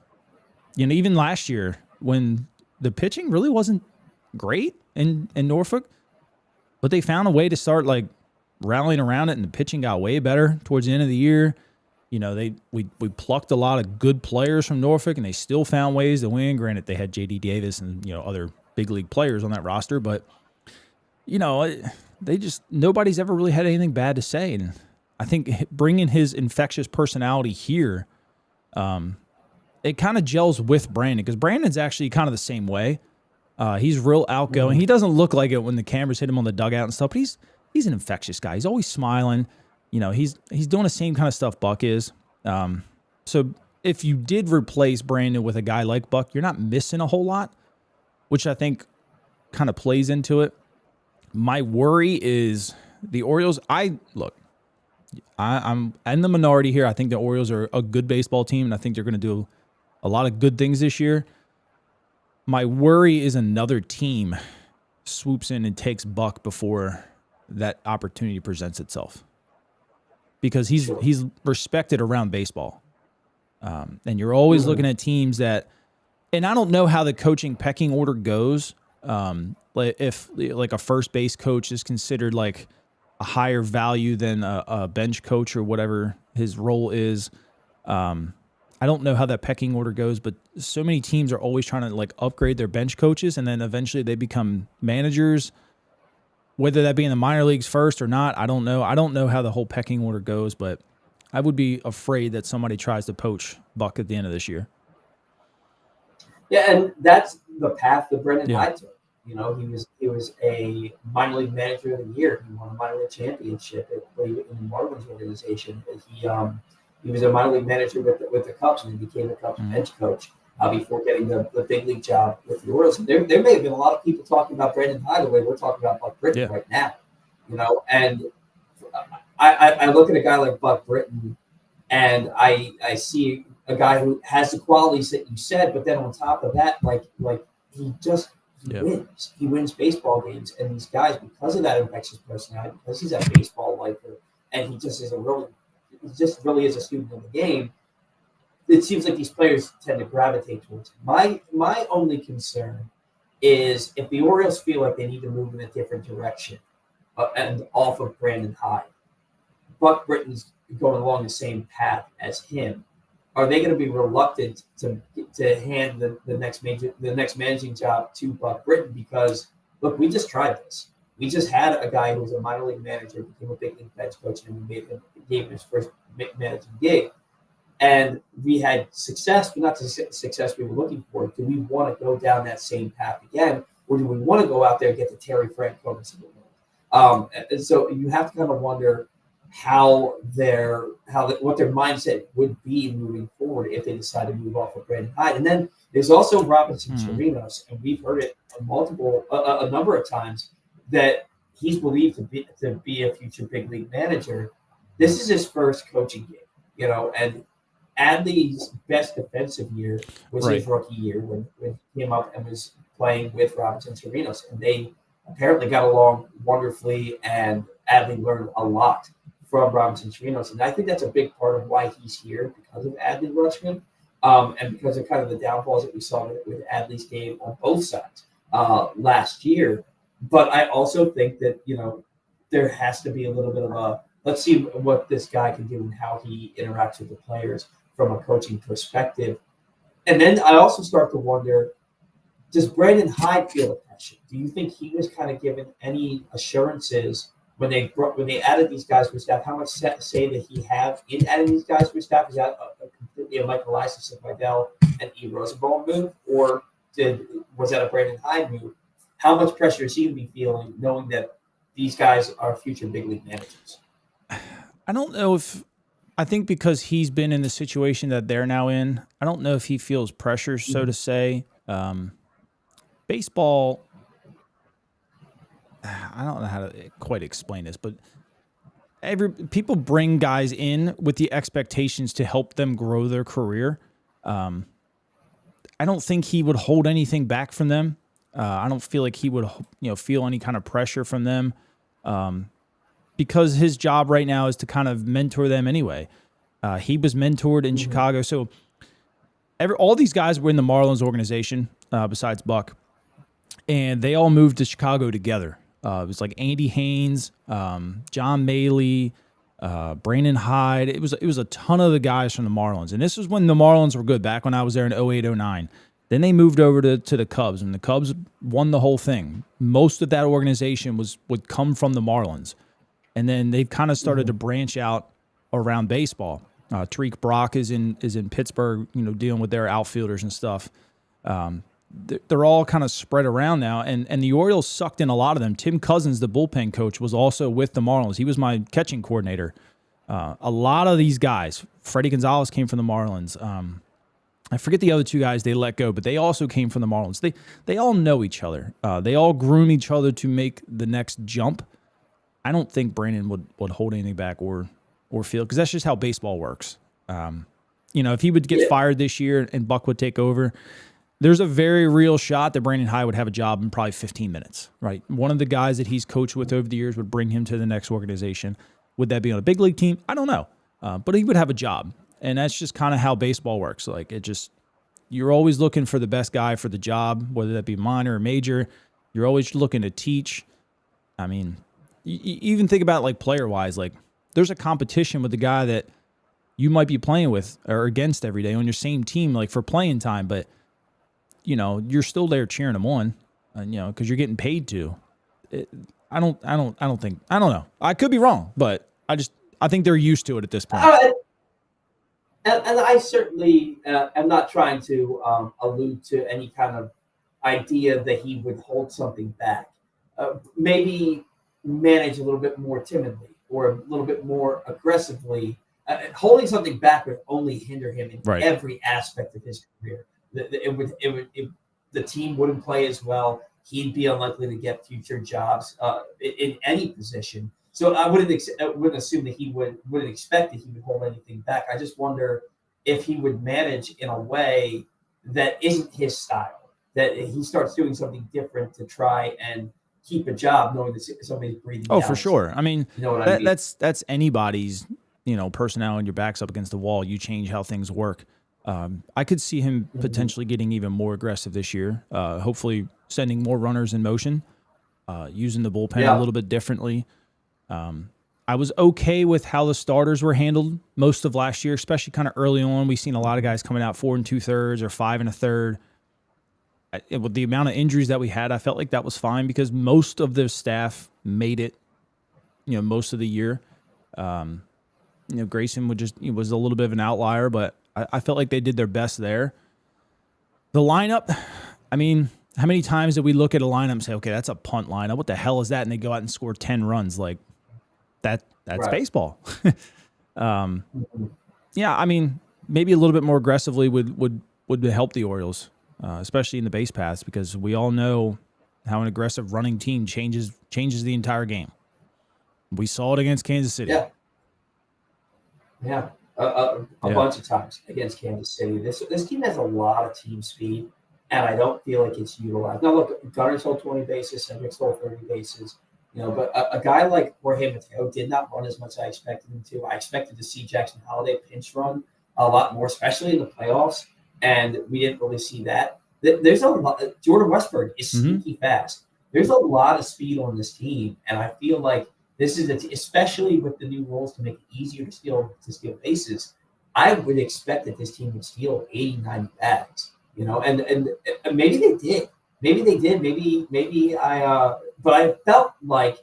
know, even last year when the pitching really wasn't great in Norfolk, but they found a way to start like rallying around it, and the pitching got way better towards the end of the year. You know, we plucked a lot of good players from Norfolk, and they still found ways to win. Granted, they had J.D. Davis and, you know, other big league players on that roster, but, you know, nobody's ever really had anything bad to say. And I think bringing his infectious personality here, it kind of gels with Brandon, because Brandon's actually kind of the same way. He's real outgoing. He doesn't look like it when the cameras hit him on the dugout and stuff, but he's an infectious guy. He's always smiling. You know, he's doing the same kind of stuff Buck is. So if you did replace Brandon with a guy like Buck, you're not missing a whole lot, which I think kind of plays into it. My worry is the Orioles. I'm in the minority here. I think the Orioles are a good baseball team, and I think they're going to do a lot of good things this year. My worry is another team swoops in and takes Buck before that opportunity presents itself, because he's respected around baseball. And you're always looking at teams that, and I don't know how the coaching pecking order goes. Like if like a first base coach is considered like a higher value than a bench coach or whatever his role is. I don't know how that pecking order goes, but so many teams are always trying to like upgrade their bench coaches, and then eventually they become managers. Whether that be in the minor leagues first or not, I don't know. I don't know how the whole pecking order goes, but I would be afraid that somebody tries to poach Buck at the end of this year. Yeah, and that's the path that Brendan Hyde took. You know, he was a minor league manager of the year. He won a minor league championship in the Marlins organization. He was a minor league manager with the Cubs, and he became a Cubs bench coach before getting the big league job with the Orioles. And there may have been a lot of people talking about Brendan Hyde the way we're talking about Buck Britton right now. You know, and I look at a guy like Buck Britton, and I see a guy who has the qualities that you said, but then on top of that, like he wins. He wins baseball games, and these guys, because of that infectious personality, because he's a baseball lifer, and he just really is a student of the game. It seems like these players tend to gravitate towards him. My only concern is if the Orioles feel like they need to move in a different direction and off of Brandon Hyde, Buck Britton's going along the same path as him. Are they going to be reluctant to hand the next managing job to Buck Britton? Because look, we just tried this. We just had a guy who was a minor league manager, became a big league bench coach, and we gave him his first managing gig. And we had success, but not the success we were looking for. Do we want to go down that same path again, or do we want to go out there and get the Terry Franconas of the world? And so you have to kind of wonder what their mindset would be moving forward if they decide to move off of Brandon Hyde. And then there's also Robinson Chirinos, and we've heard it a number of times that he's believed to be a future big league manager. This is his first coaching gig, you know, and Adley's best defensive year was his rookie year when he came up and was playing with Robinson Chirinos, and they apparently got along wonderfully, and Adley learned a lot from Robinson Chirinos. And I think that's a big part of why he's here, because of Adley Rutschman, and because of kind of the downfalls that we saw with Adley's game on both sides last year. But I also think that, you know, there has to be a little bit of let's see what this guy can do and how he interacts with the players from a coaching perspective. And then I also start to wonder, does Brandon Hyde feel the pressure? Do you think he was kind of given any assurances when they added these guys to staff? How much say did he have in adding these guys to staff? Is that completely a Mike Elias, Vidal, and E. Rosenbaum move, or was that a Brandon Hyde move? How much pressure is he going to be feeling, knowing that these guys are future big league managers? I don't know if I think because he's been in the situation that they're now in, I don't know if he feels pressure, so to say. Baseball, I don't know how to quite explain this, but people bring guys in with the expectations to help them grow their career. I don't think he would hold anything back from them. I don't feel like he would, feel any kind of pressure from them, because his job right now is to kind of mentor them anyway. He was mentored in Chicago, so all these guys were in the Marlins organization besides Buck, and they all moved to Chicago together. It was like Andy Haynes, John Maley, Brandon Hyde. It was a ton of the guys from the Marlins. And this was when the Marlins were good, back when I was there in 08, 09. Then they moved over to the Cubs, and the Cubs won the whole thing. Most of that organization would come from the Marlins. And then they've kind of started to branch out around baseball. Tariq Brock is in Pittsburgh, dealing with their outfielders and stuff. They're all kind of spread around now, and the Orioles sucked in a lot of them. Tim Cousins, the bullpen coach, was also with the Marlins. He was my catching coordinator. A lot of these guys, Freddie Gonzalez came from the Marlins. I forget the other two guys they let go, but they also came from the Marlins. They all know each other. They all groom each other to make the next jump. I don't think Brandon would hold anything back or feel, because that's just how baseball works. If he would get fired this year and Buck would take over, there's a very real shot that Brandon Hyde would have a job in probably 15 minutes, right? One of the guys that he's coached with over the years would bring him to the next organization. Would that be on a big league team? I don't know. But he would have a job. And that's just kind of how baseball works. Like, you're always looking for the best guy for the job, whether that be minor or major. You're always looking to teach. I mean, you even think about, like, player-wise, like, there's a competition with the guy that you might be playing with or against every day on your same team, like, for playing time, but you're still there cheering them on, because you're getting paid to. I don't know. I could be wrong, but I think they're used to it at this point. And I certainly am not trying to allude to any kind of idea that he would hold something back. Maybe manage a little bit more timidly or a little bit more aggressively. Holding something back would only hinder him in every aspect of his career. The team wouldn't play as well. He'd be unlikely to get future jobs in any position. So I wouldn't assume that he wouldn't expect that he would hold anything back. I just wonder if he would manage in a way that isn't his style, that he starts doing something different to try and keep a job, knowing that somebody's breathing down. Oh, for sure. I mean, I mean? That's anybody's personnel, and your back's up against the wall. You change how things work. I could see him potentially getting even more aggressive this year, hopefully sending more runners in motion, using the bullpen a little bit differently. I was okay with how the starters were handled most of last year, especially kind of early on. We've seen a lot of guys coming out 4 2/3 or 5 1/3. With the amount of injuries that we had, I felt like that was fine because most of the staff made it, most of the year. Grayson was a little bit of an outlier, but I felt like they did their best there. The lineup, I mean, how many times did we look at a lineup and say, okay, that's a punt lineup. What the hell is that? And they go out and score 10 runs. Like, that's baseball. Yeah, I mean, maybe a little bit more aggressively would help the Orioles, especially in the base paths, because we all know how an aggressive running team changes the entire game. We saw it against Kansas City. Yeah. A bunch of times against Kansas City. This team has a lot of team speed, and I don't feel like it's utilized. Now, look, Gunnar stole 20 bases, Hendrick stole 30 bases, but a guy like Jorge Mateo did not run as much as I expected him to. I expected to see Jackson Holliday pinch run a lot more, especially in the playoffs, and we didn't really see that. There's a lot. Jordan Westburg is sneaky fast. There's a lot of speed on this team, and I feel like this is especially with the new rules to make it easier to steal bases. I would expect that this team would steal 80, 90 bags, and maybe they did. But I felt like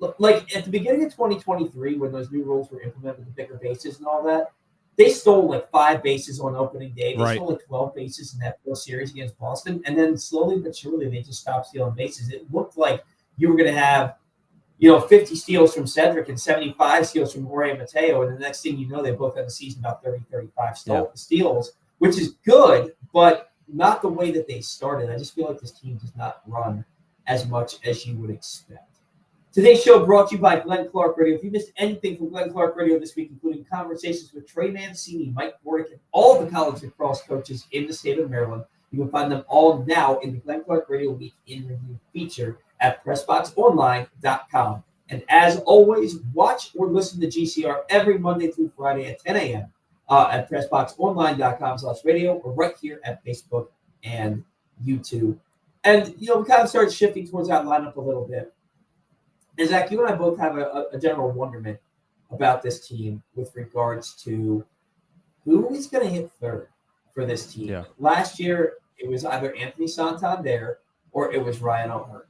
at the beginning of 2023, when those new rules were implemented, the bigger bases and all that, they stole like 5 bases on opening day. They stole like 12 bases in that first series against Boston. And then slowly but surely, they just stopped stealing bases. It looked like you were going to have 50 steals from Cedric and 75 steals from Jorge Mateo. And the next thing you know, they both had a season about 30, 35 steals, which is good, but not the way that they started. I just feel like this team does not run as much as you would expect. Today's show brought to you by Glenn Clark Radio. If you missed anything from Glenn Clark Radio this week, including conversations with Trey Mancini, Mike Bordick, and all the college lacrosse coaches in the state of Maryland, you can find them all now in the Glenn Clark Radio Week in Review feature at PressBoxOnline.com. And as always, watch or listen to GCR every Monday through Friday at 10 a.m. At PressBoxOnline.com/radio or right here at Facebook and YouTube. And, we kind of started shifting towards that lineup a little bit. And Zach, you and I both have a general wonderment about this team with regards to who is going to hit third for this team. Yeah. Last year, it was either Anthony Santander or it was Ryan O'Hearn.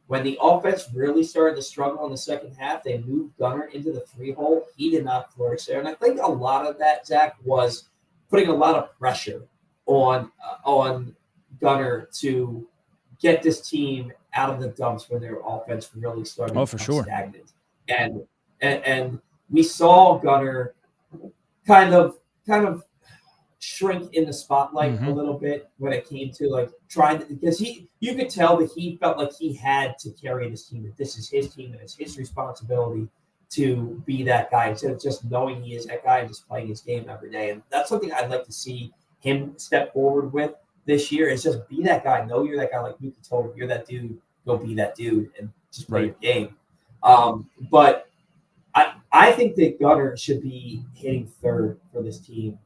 When the offense really started to struggle in the second half, they moved Gunnar into the 3-hole. He did not flourish there. And I think a lot of that, Zach, was putting a lot of pressure on Gunnar to get this team out of the dumps when their offense really started to become stagnant. And we saw Gunnar kind of shrink in the spotlight a little bit when it came to trying to, because you could tell that he felt like he had to carry this team, that this is his team and it's his responsibility to be that guy instead of just knowing he is that guy and just playing his game every day. And that's something I'd like to see him step forward with this year, is just be that guy. Know you're that guy, like Yuki told him, you're that dude, go be that dude and just play your game. But I think that Gunnar should be hitting third for this team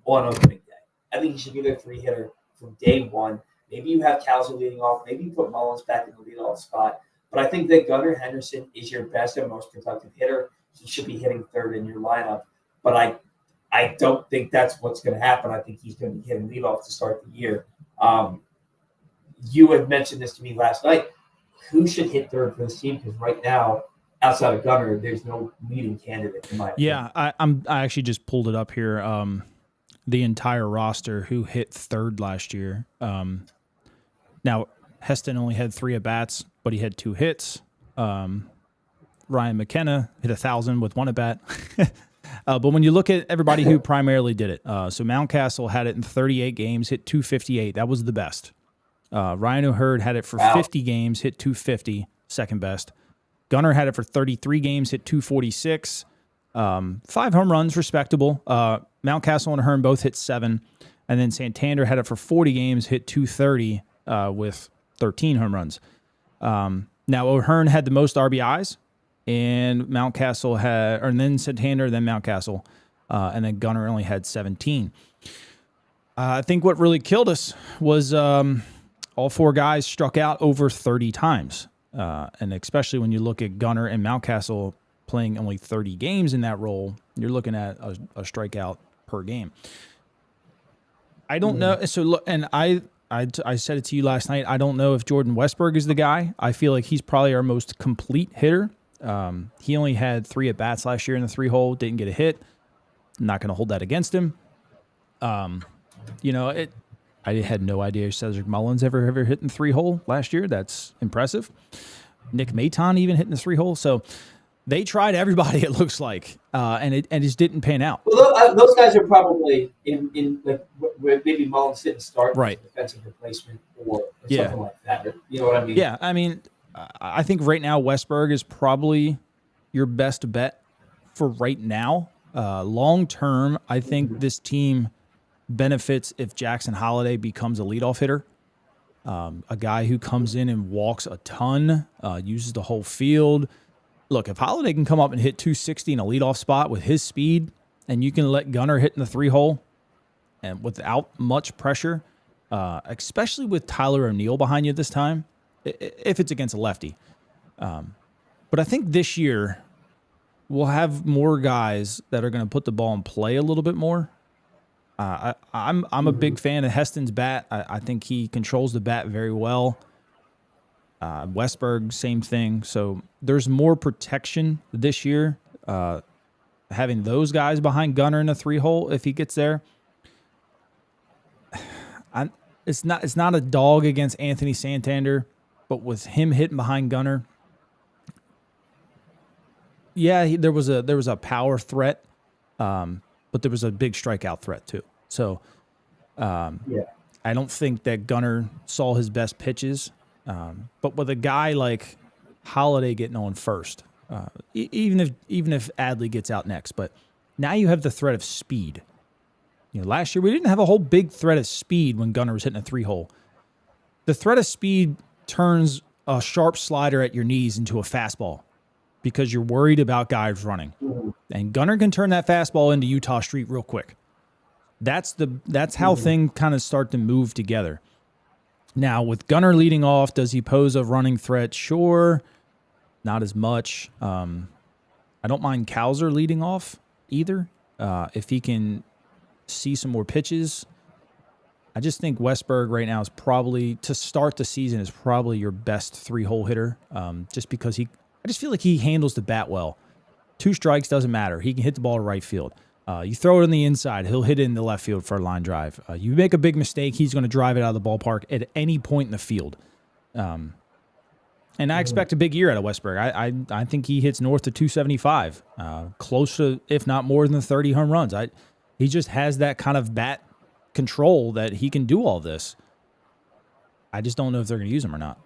on opening day. I think he should be their 3-hitter from day one. Maybe you have Kowser leading off. Maybe you put Mullins back in the leadoff spot. But I think that Gunnar Henderson is your best and most productive hitter. He should be hitting third in your lineup. But I don't think that's what's going to happen. I think he's going to be hitting leadoff to start the year. You had mentioned this to me last night. Who should hit third for this team? Because right now, outside of Gunnar, there's no leading candidate in my opinion. Yeah, I actually just pulled it up here. The entire roster who hit third last year. Now, Heston only had 3 at-bats, but he had 2 hits. Ryan McKenna hit 1,000 with 1 at-bat. But when you look at everybody who primarily did it, so Mountcastle had it in 38 games, hit 258. That was the best. Ryan O'Hearn had it for 50 games, hit 250, second best. Gunnar had it for 33 games, hit 246. 5 home runs, respectable. Mountcastle and O'Hearn both hit 7. And then Santander had it for 40 games, hit 230 with 13 home runs. Now, O'Hearn had the most RBIs, and Mountcastle had, or then Santander, then Mountcastle, and then Gunnar only had 17. I think what really killed us was all 4 guys struck out over 30 times. And especially when you look at Gunnar and Mountcastle playing only 30 games in that role, you're looking at a strikeout per game. I don't know. So look, and I said it to you last night. I don't know if Jordan Westberg is the guy. I feel like he's probably our most complete hitter. He only had 3 at-bats last year in the 3-hole, didn't get a hit. I'm not going to hold that against him. I had no idea Cedric Mullins ever hit in the 3-hole last year. That's impressive. Nick Maton even hit in the 3-hole. So they tried everybody, it looks like, and it just didn't pan out. Well, those guys are probably in where maybe Mullins didn't start right. As a defensive replacement or something like that. You know what I mean? Yeah, I mean, I think right now Westberg is probably your best bet for right now. Long term, I think this team benefits if Jackson Holliday becomes a leadoff hitter. A guy who comes in and walks a ton, uses the whole field. Look, if Holliday can come up and hit 260 in a leadoff spot with his speed, and you can let Gunnar hit in the 3-hole and without much pressure, especially with Tyler O'Neill behind you this time, if it's against a lefty. But I think this year we'll have more guys that are going to put the ball in play a little bit more. I'm a big fan of Heston's bat. I think he controls the bat very well. Westberg, same thing. So there's more protection this year. Having those guys behind Gunnar in a 3-hole, if he gets there, it's not a dog against Anthony Santander, but with him hitting behind Gunnar, yeah, there was a power threat, but there was a big strikeout threat too. So I don't think that Gunnar saw his best pitches. But with a guy like Holiday getting on first, even if Adley gets out next. But now you have the threat of speed. Last year we didn't have a whole big threat of speed when Gunnar was hitting a 3-hole. The threat of speed turns a sharp slider at your knees into a fastball because you're worried about guys running. And Gunnar can turn that fastball into Utah Street real quick. That's how things kind of start to move together. Now, with Gunnar leading off, does he pose a running threat? Sure. Not as much. I don't mind Kowser leading off either. If he can see some more pitches. I just think Westberg right now is probably, to start the season, is probably your best 3-hole hitter. Just because I just feel like he handles the bat well. 2 strikes doesn't matter. He can hit the ball to right field. You throw it on the inside, he'll hit it in the left field for a line drive. You make a big mistake, he's going to drive it out of the ballpark at any point in the field. And I expect a big year out of Westberg. I think he hits north of 275, close to, if not more than 30 home runs. He just has that kind of bat control that he can do all this. I just don't know if they're going to use him or not.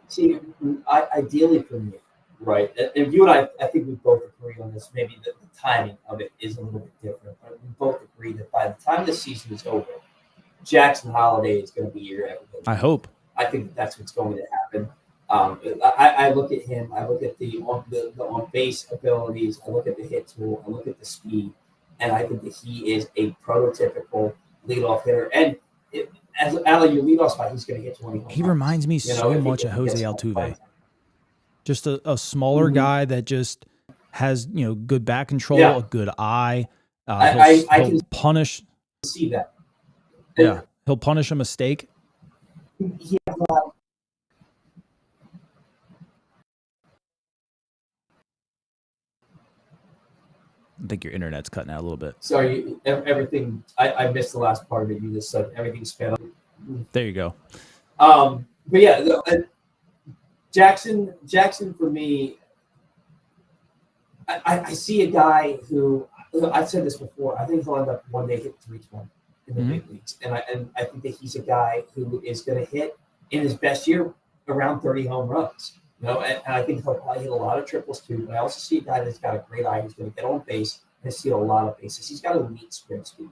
See, ideally for me, right, and you and I think we both agree on this. Maybe the timing of it is a little bit different, but we both agree that by the time the season is over, Jackson Holiday is going to be your everything. I hope. I think that's what's going to happen. I look at him. I look at the on base abilities. I look at the hit tool. I look at the speed, and I think that he is a prototypical leadoff hitter. And as out of your leadoff spot, he's going to hit 20. He reminds me so much of Jose Altuve. Just a smaller guy that just has good bat control, a good eye. I can punish. See that. Yeah, he'll punish a mistake. He has I think your internet's cutting out a little bit. Sorry, everything. I missed the last part of it. You just said everything's sped up. There you go. But yeah, Jackson for me, I see a guy who I've said this before. I think he'll end up one day hitting 320 in the big leagues, and I think that he's a guy who is going to hit in his best year around 30 home runs. And I think he'll probably hit a lot of triples too. But I also see a guy that's got a great eye. He's going to get on base and steal a lot of bases. He's got elite sprint speed.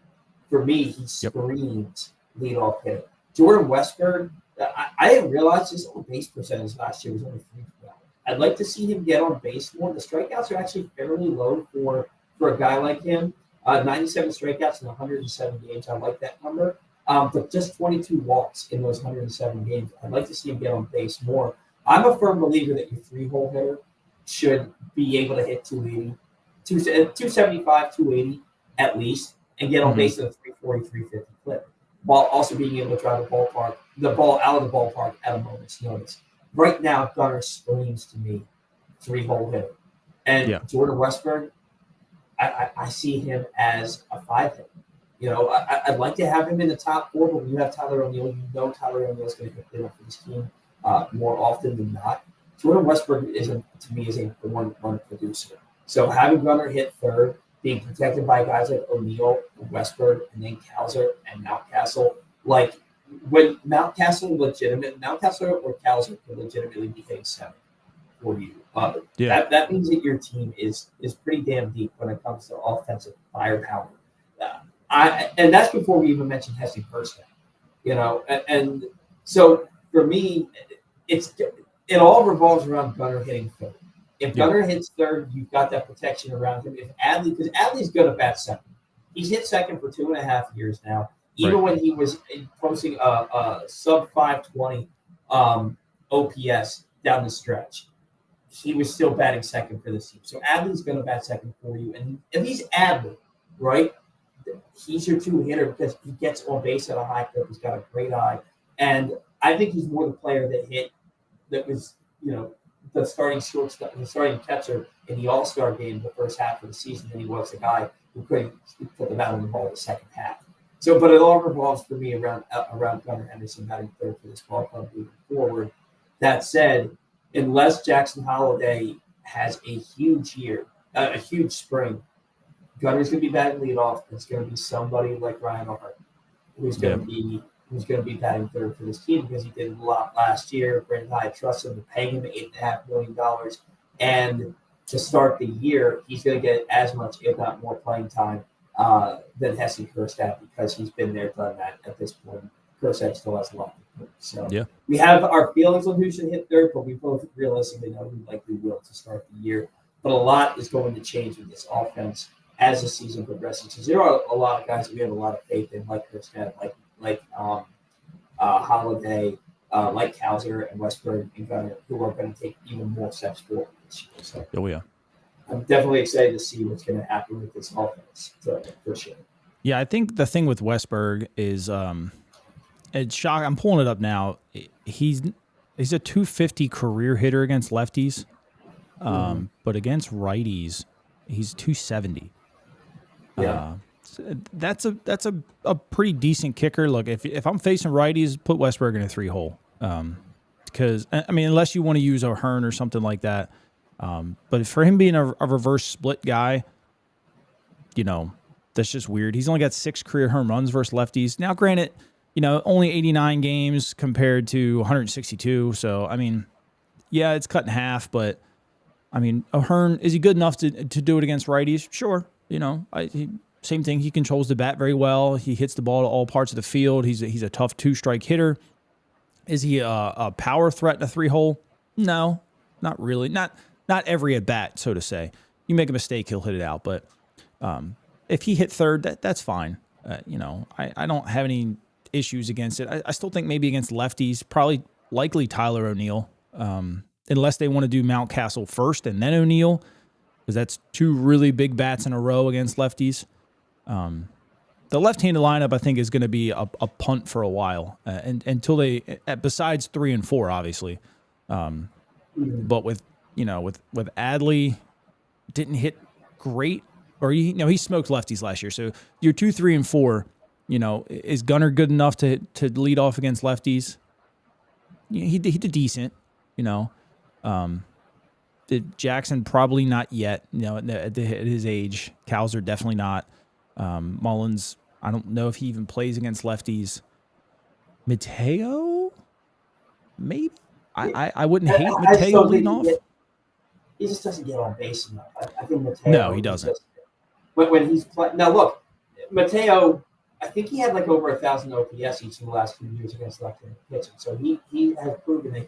For me, he screams leadoff hitter. Jordan Westberg, I didn't realize his on base percentage last year was only 312. I'd like to see him get on base more. The strikeouts are actually fairly low for a guy like him. 97 strikeouts in 107 games. I like that number. But just 22 walks in those 107 games. I'd like to see him get on base more. I'm a firm believer that your 3-hole hitter should be able to hit 280, 275, 280 at least, and get on base at a 340, 350 clip, while also being able to drive the ball out of the ballpark at a moment's notice. Right now, Gunnar screams to me 3-hole hitter. And Jordan Westberg, I see him as a 5-hitter. I'd like to have him in the top 4, but when you have Tyler O'Neill, Tyler O'Neill is going to get clear for this team. More often than not, Jordan Westberg to me is a born run producer. So having Gunnar hit third, being protected by guys like O'Neill, Westberg, and then Kowser and Mountcastle, like when Mountcastle or Kowser could legitimately be hitting 7 for you. That means that your team is pretty damn deep when it comes to offensive firepower. And that's before we even mentioned Hesse Persson. And so for me, it all revolves around Gunnar hitting third. If Gunnar hits third, you've got that protection around him. If because Adley's good at bat second. He's hit second for 2.5 years now. Even when he was posting a sub 520 OPS down the stretch, he was still batting second for this team. So Adley's going to bat second for you. And if he's Adley, right, he's your 2-hitter because he gets on base at a high clip. He's got a great eye. And I think he's more the player that was, the starting shortstop, the starting catcher in the All-Star game the first half of the season than he was the guy who couldn't put the bat on the ball the second half. So, but it all revolves for me around Gunnar Henderson batting third for this ball club moving forward. That said, unless Jackson Holiday has a huge year, a huge spring, Gunner's going to be batting leadoff. It's going to be somebody like Ryan Hart, who's going to be who's going to be batting third for this team because he did a lot last year. Brandon Hyde trusts him to pay him $8.5 million. And to start the year, he's going to get as much, if not more, playing time than Hesse Kjerstad because he's been there, done that at this point. Kjerstad still has a lot to do. So we have our feelings on who should hit third, but we both realistically know who likely will to start the year. But a lot is going to change with this offense as the season progresses. Because there are a lot of guys that we have a lot of faith in, like Kjerstad, like Holiday, like Cowser and Westberg and Gunnar, who are going to take even more steps forward this year. So, I'm definitely excited to see what's going to happen with this offense for sure. Yeah, I think the thing with Westberg is it's shocking. I'm pulling it up now. He's a 250 career hitter against lefties, but against righties, he's 270. Yeah. That's a pretty decent kicker. Look, if I'm facing righties, put Westberg in a 3-hole. Because I mean, unless you want to use O'Hearn or something like that. But for him being a reverse split guy, that's just weird. He's only got 6 career home runs versus lefties. Now, granted, only 89 games compared to 162. So, I mean, yeah, it's cut in half. But, I mean, O'Hearn, is he good enough to do it against righties? Sure. Same thing. He controls the bat very well. He hits the ball to all parts of the field. He's a tough 2-strike hitter. Is he a power threat in a 3-hole? No, not really. Not every at bat, so to say. You make a mistake, he'll hit it out. But if he hit third, that's fine. I don't have any issues against it. I still think maybe against lefties, likely Tyler O'Neill, unless they want to do Mountcastle first and then O'Neill, because that's 2 really big bats in a row against lefties. The left-handed lineup, I think, is going to be a punt for a while, and until they, besides 3 and 4, obviously. But with Adley, didn't hit great, or he smoked lefties last year. So your 2, 3, and 4, is Gunnar good enough to lead off against lefties? He did decent, Did Jackson probably not yet, at his age. Cowser definitely not. Mullins, I don't know if he even plays against lefties. Mateo, maybe. I wouldn't hate Mateo leading off. He just doesn't get on base enough. I think Mateo. No, he doesn't. When he's playing now, look, Mateo. I think he had like over 1,000 OPS each of the last 2 years against left-handed pitching. So he has proven that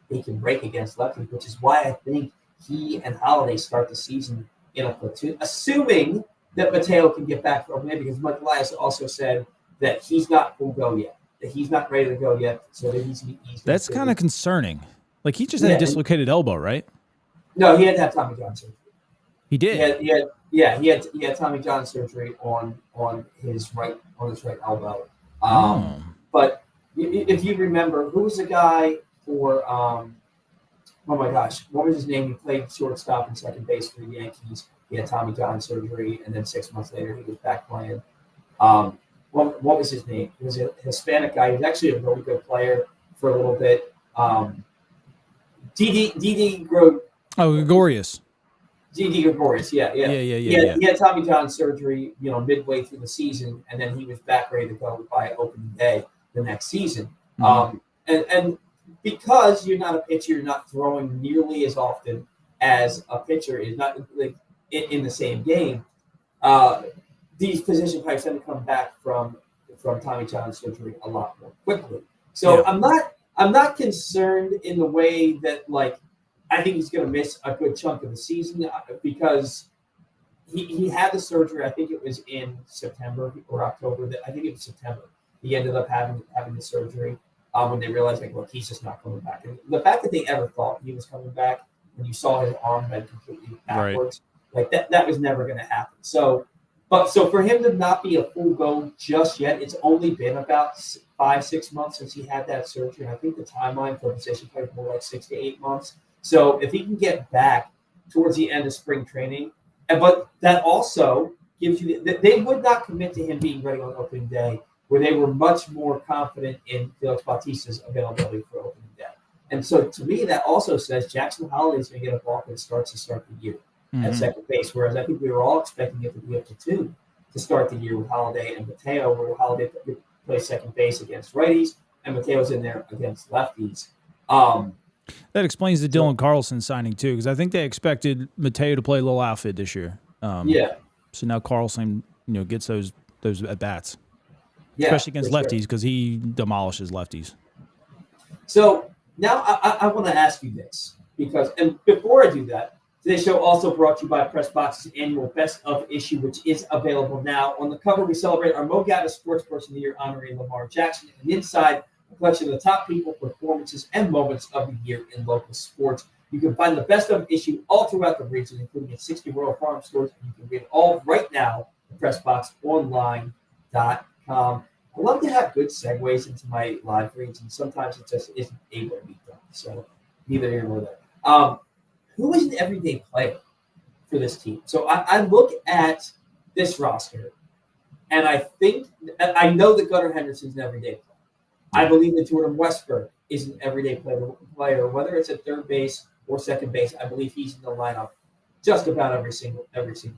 he can break against lefties, which is why I think he and Holiday start the season in a platoon, assuming that Mateo can get back from him, because Mike Elias also said that he's not full go yet, that he's not ready to go yet. So that he's that's kind of concerning. Like, he just had a dislocated elbow, right? No, he had to have Tommy John surgery. He did. He had Tommy John surgery on his right elbow. But if you remember, who was the guy for oh my gosh, what was his name? He played shortstop and second base for the Yankees. He had Tommy John surgery, and then 6 months later he was back playing. What was his name? He was a Hispanic guy. He was actually a really good player for a little bit. Didi Gregorius. Didi Gregorius, yeah. He had Tommy John surgery, midway through the season, and then he was back ready to go by opening day the next season. Mm-hmm. And because you're not a pitcher, you're not throwing nearly as often as a pitcher is, not like in the same game. These position players tend to come back from Tommy John surgery a lot more quickly. So I'm not concerned in the way that, like, I think he's going to miss a good chunk of the season because he had the surgery. I think it was in September or October. I think it was September. He ended up having the surgery when they realized, like, look, he's just not coming back. And the fact that they ever thought he was coming back, when you saw his arm bend completely backwards, like that was never going to happen. So for him to not be a full go just yet, it's only been about 5-6 months since he had that surgery. I think the timeline for position play is more like 6 to 8 months. So if he can get back towards the end of spring training, but that also gives you that they would not commit to him being ready on opening day, where they were much more confident in Felix Bautista's availability for opening day. And so to me, that also says Jackson Holiday is going to get a ballpark starts to start the year at second base, whereas I think we were all expecting it to be a platoon to start the year with Holiday and Mateo, where Holiday plays second base against righties, and Mateo's in there against lefties. That explains the Dylan Carlson signing too, because I think they expected Mateo to play a little outfield this year. Yeah. So now Carlson, gets those at bats, Yeah, especially against for lefties sure. because he demolishes lefties. So now I want to ask you this and before I do that, today's show also brought to you by PressBox's annual Best of issue, which is available now. On the cover, we celebrate our Mo Gavin Sports Person of the Year honoring Lamar Jackson, and inside, a collection of the top people, performances, and moments of the year in local sports. You can find the Best of issue all throughout the region, including at 60 Royal Farm stores. And you can read it all right now at PressBoxOnline.com. I love to have good segues into my live reads, and sometimes it just isn't able to be done. So neither here nor there. Who is an everyday player for this team? So I look at this roster, and I know that Gunnar Henderson's an everyday player. I believe that Jordan Westberg is an everyday player, whether it's at third base or second base. I believe he's in the lineup just about every single day.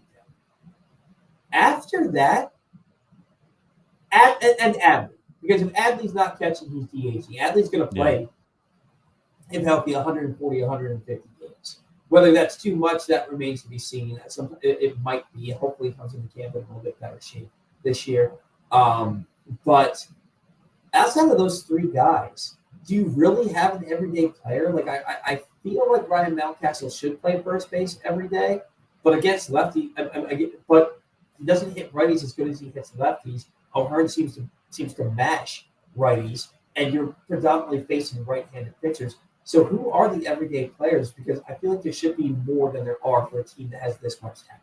After that, and Adley, because if Adley's not catching, he's DHing. Adley's going to play, if healthy, 140, 150 games. Whether that's too much, that remains to be seen. It might be. Hopefully, he comes into camp in a little bit better shape this year. But outside of those three guys, do you really have an everyday player? Like I feel like Ryan Mountcastle should play first base every day, but against lefty, but he doesn't hit righties as good as he hits lefties. O'Hearn seems to mash righties, and you're predominantly facing right-handed pitchers. So who are the everyday players? Because I feel like there should be more than there are for a team that has this much talent.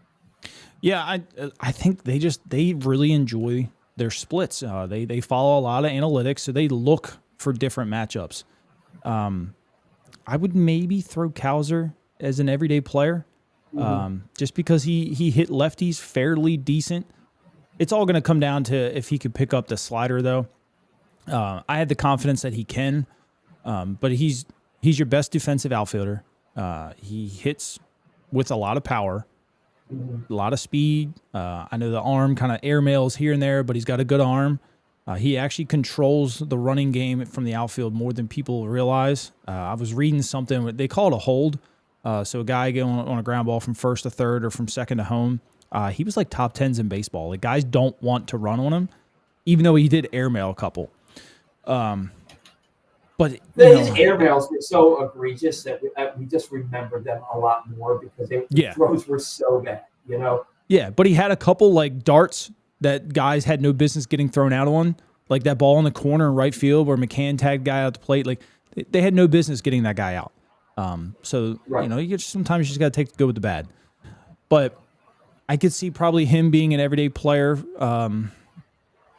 Yeah, I think they really enjoy their splits. They follow a lot of analytics, so they look for different matchups. I would maybe throw Cowser as an everyday player, just because he hit lefties fairly decent. It's all going to come down to if he could pick up the slider, though. I had the confidence that he can, but he's your best defensive outfielder. He hits with a lot of power, a lot of speed. I know the arm kind of airmails here and there, but he's got a good arm. He actually controls the running game from the outfield more than people realize. I was reading something, they call it a hold. So a guy going on a ground ball from first to third or from second to home. He was like top 10s in baseball. Like, guys don't want to run on him, even though he did airmail a couple. But his airmails were so egregious that we just remembered them a lot more because the throws were so bad, Yeah, but he had a couple like darts that guys had no business getting thrown out on, like that ball in the corner in right field where McCann tagged guy out the plate. Like they had no business getting that guy out. Sometimes you just got to go with the bad. But I could see probably him being an everyday player,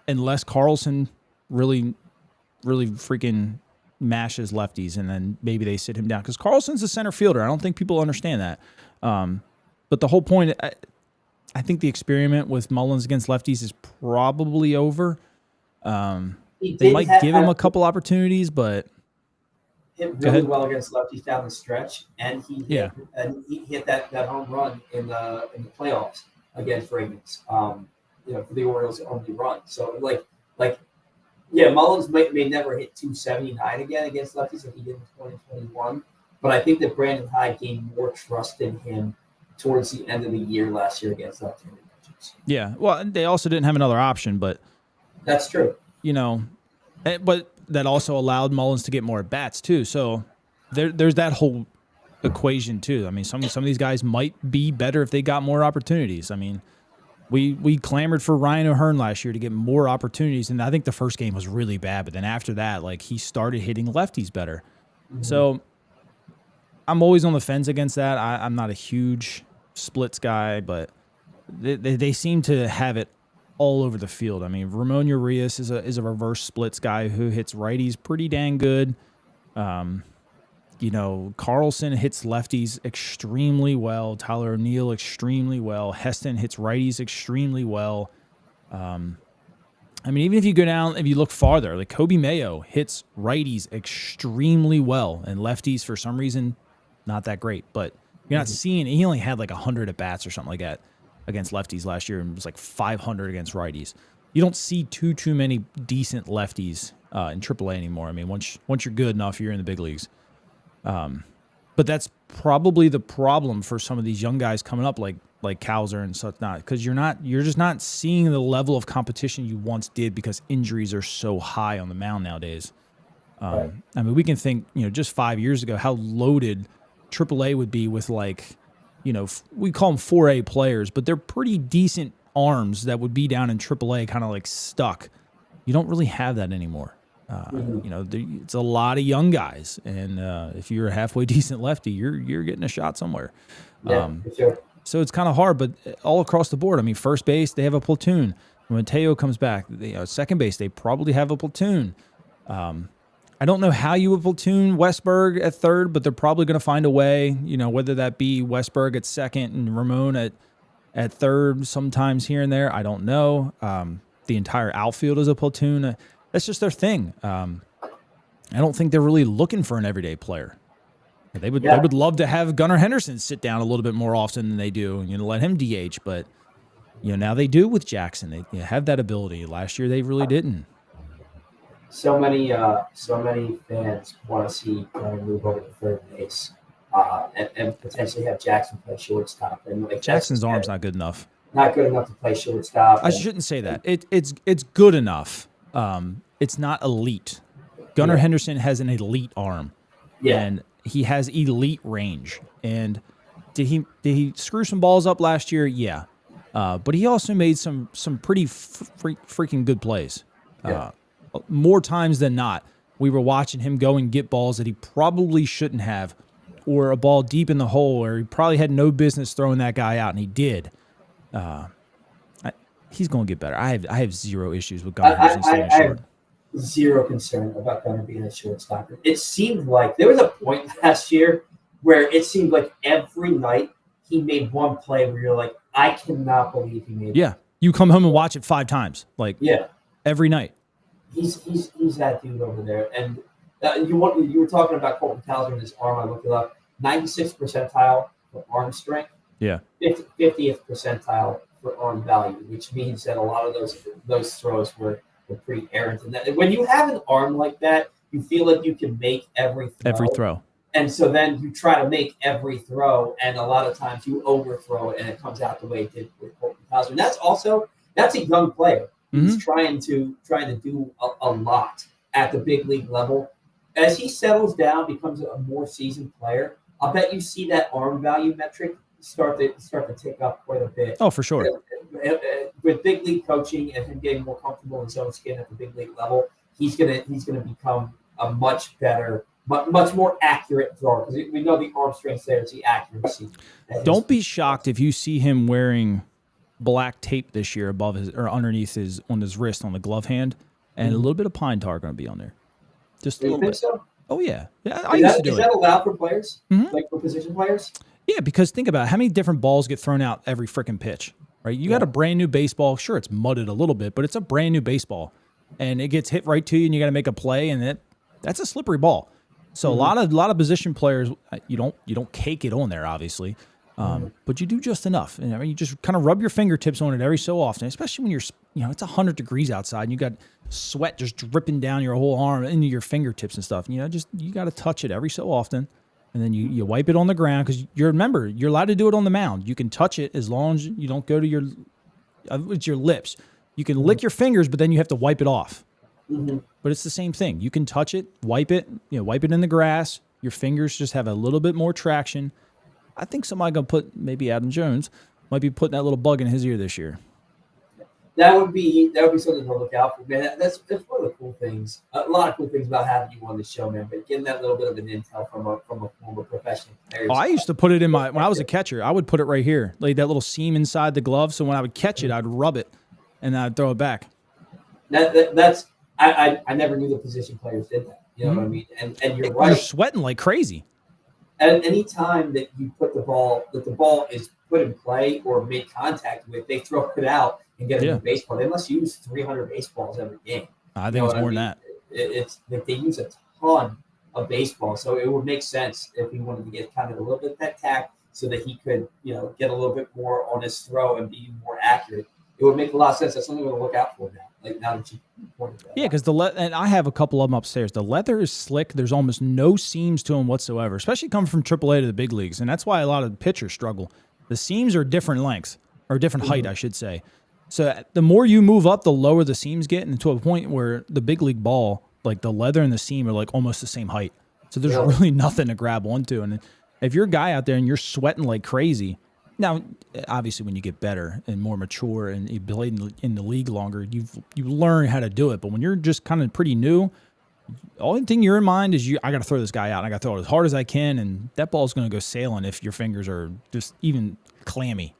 unless Carlson really, really freaking mashes lefties, and then maybe they sit him down because Carlson's a center fielder. I don't think people understand that. But the whole point, I think the experiment with Mullins against lefties is probably over. They might give him a couple opportunities, but hit really well against lefties down the stretch, and he hit that home run in the playoffs against Ravens. For the Orioles' only run. So Mullins may never hit 279 again against lefties like he did in 2021. But I think that Brandon Hyde gained more trust in him towards the end of the year last year against left-handed pitchers. Yeah, well, they also didn't have another option, but that's true. But that also allowed Mullins to get more at bats too. So there's that whole equation too. I mean, some of these guys might be better if they got more opportunities. I mean, we clamored for Ryan O'Hearn last year to get more opportunities, and I think the first game was really bad. But then after that, like, he started hitting lefties better. Mm-hmm. So I'm always on the fence against that. I'm not a huge splits guy, but they seem to have it all over the field. I mean, Ramon Urias is a reverse splits guy who hits righties pretty dang good. Carlson hits lefties extremely well. Tyler O'Neill extremely well. Heston hits righties extremely well. Even if you go down, if you look farther, like Kobe Mayo hits righties extremely well, and lefties for some reason not that great. But you're not seeing. He only had like 100 at bats or something like that against lefties last year, and it was like 500 against righties. you don't see too many decent lefties in AAA anymore. I mean, once you're good enough, you're in the big leagues. But that's probably the problem for some of these young guys coming up, like Cowser and such, not because you're just not seeing the level of competition you once did because injuries are so high on the mound nowadays. Right. I mean, we can think, just 5 years ago how loaded AAA would be with we call them 4A players, but they're pretty decent arms that would be down in AAA, kind of like stuck. You don't really have that anymore. It's a lot of young guys, and if you're a halfway decent lefty, you're getting a shot somewhere. Yeah, for sure. So it's kind of hard, but all across the board. I mean, first base, they have a platoon. When Mateo comes back, second base, they probably have a platoon. I don't know how you would platoon Westberg at third, but they're probably going to find a way, whether that be Westberg at second and Ramon at third sometimes here and there. I don't know. The entire outfield is a platoon. That's just their thing. I don't think they're really looking for an everyday player. They would love to have Gunnar Henderson sit down a little bit more often than they do, let him DH. But now they do with Jackson. They have that ability. Last year they really didn't. So many fans want to see Gunnar move over to third base and potentially have Jackson play shortstop. And Jackson's arm's not good enough. Not good enough to play shortstop. I shouldn't say that. It's good enough. It's not elite. Gunnar Henderson has an elite arm. Yeah. And he has elite range. And did he screw some balls up last year? Yeah. But he also made some pretty freaking good plays. Yeah. More times than not, we were watching him go and get balls that he probably shouldn't have, or a ball deep in the hole where he probably had no business throwing that guy out, and he did. He's going to get better. I have zero issues with Gunnar Henderson staying short. Zero concern about Gunnar being a shortstop. It seemed like there was a point last year where it seemed like every night he made one play where you're like, I cannot believe he made. Yeah, you come home and watch it 5 times, every night. He's that dude over there. And you were talking about Colton Cowser and his arm. I looked it up. 96th percentile for arm strength. Yeah. 50th percentile for arm value, which means that a lot of those throws were pretty errant. And that when you have an arm like that, you feel like you can make every throw. And so then you try to make every throw, and a lot of times you overthrow it, and it comes out the way it did with Colton Cowser. And that's a young player. He's trying to do a lot at the big league level. As he settles down, becomes a more seasoned player, I'll bet you see that arm value metric start to tick up quite a bit. Oh, for sure. With big league coaching and him getting more comfortable in his own skin at the big league level, he's gonna become a much better, much more accurate thrower, because we know the arm strength there is the accuracy. Don't be shocked if you see him wearing black tape this year above his or underneath his on his wrist on the glove hand, and a little bit of pine tar going to be on there. Just a little bit. So? Oh yeah, I used to do it. Is that allowed for players, like for position players? Yeah, because think about it, how many different balls get thrown out every freaking pitch, right? You got a brand new baseball. Sure, it's mudded a little bit, but it's a brand new baseball, and it gets hit right to you, and you got to make a play, and that's a slippery ball. So a lot of position players, you don't cake it on there, obviously. But you do just enough. And I mean, you just kind of rub your fingertips on it every so often, especially when it's 100 degrees outside and you got sweat just dripping down your whole arm into your fingertips and stuff. You got to touch it every so often. And then you wipe it on the ground, because remember, you're allowed to do it on the mound. You can touch it as long as you don't go to it's your lips. You can lick your fingers, but then you have to wipe it off. But it's the same thing. You can touch it, wipe it in the grass. Your fingers just have a little bit more traction. I think somebody maybe Adam Jones might be putting that little bug in his ear this year. That would be something to look out for, man. That's one of the cool things. A lot of cool things about having you on the show, man. But getting that little bit of an intel from a former professional player. I used to put it in when I was a catcher. I would put it right here, like that little seam inside the glove. So when I would catch it, I'd rub it, and I'd throw it back. I never knew the position players did that. You know what I mean? And you're right. You're sweating like crazy. At any time that you put the ball is put in play or made contact with, they throw it out and get a new baseball. They must use 300 baseballs every game. I think it's more than that. It's like they use a ton of baseball, so it would make sense if he wanted to get kind of a little bit of that tack so that he could, get a little bit more on his throw and be more accurate. it would make a lot of sense. That's something we're going to look out for now. Like now that you pointed that Yeah, out. because and I have a couple of them upstairs. The leather is slick. There's almost no seams to them whatsoever, especially coming from AAA to the big leagues, and that's why a lot of pitchers struggle. The seams are different lengths or different height, I should say. So the more you move up, the lower the seams get, and to a point where the big league ball, like the leather and the seam, are like almost the same height. So there's really nothing to grab onto. And if you're a guy out there and you're sweating like crazy, now obviously when you get better and more mature and you played in the league longer, you learn how to do it. But when you're just kind of pretty new, the only thing you're in mind is I got to throw this guy out. And I got to throw it as hard as I can, and that ball's going to go sailing if your fingers are just even clammy.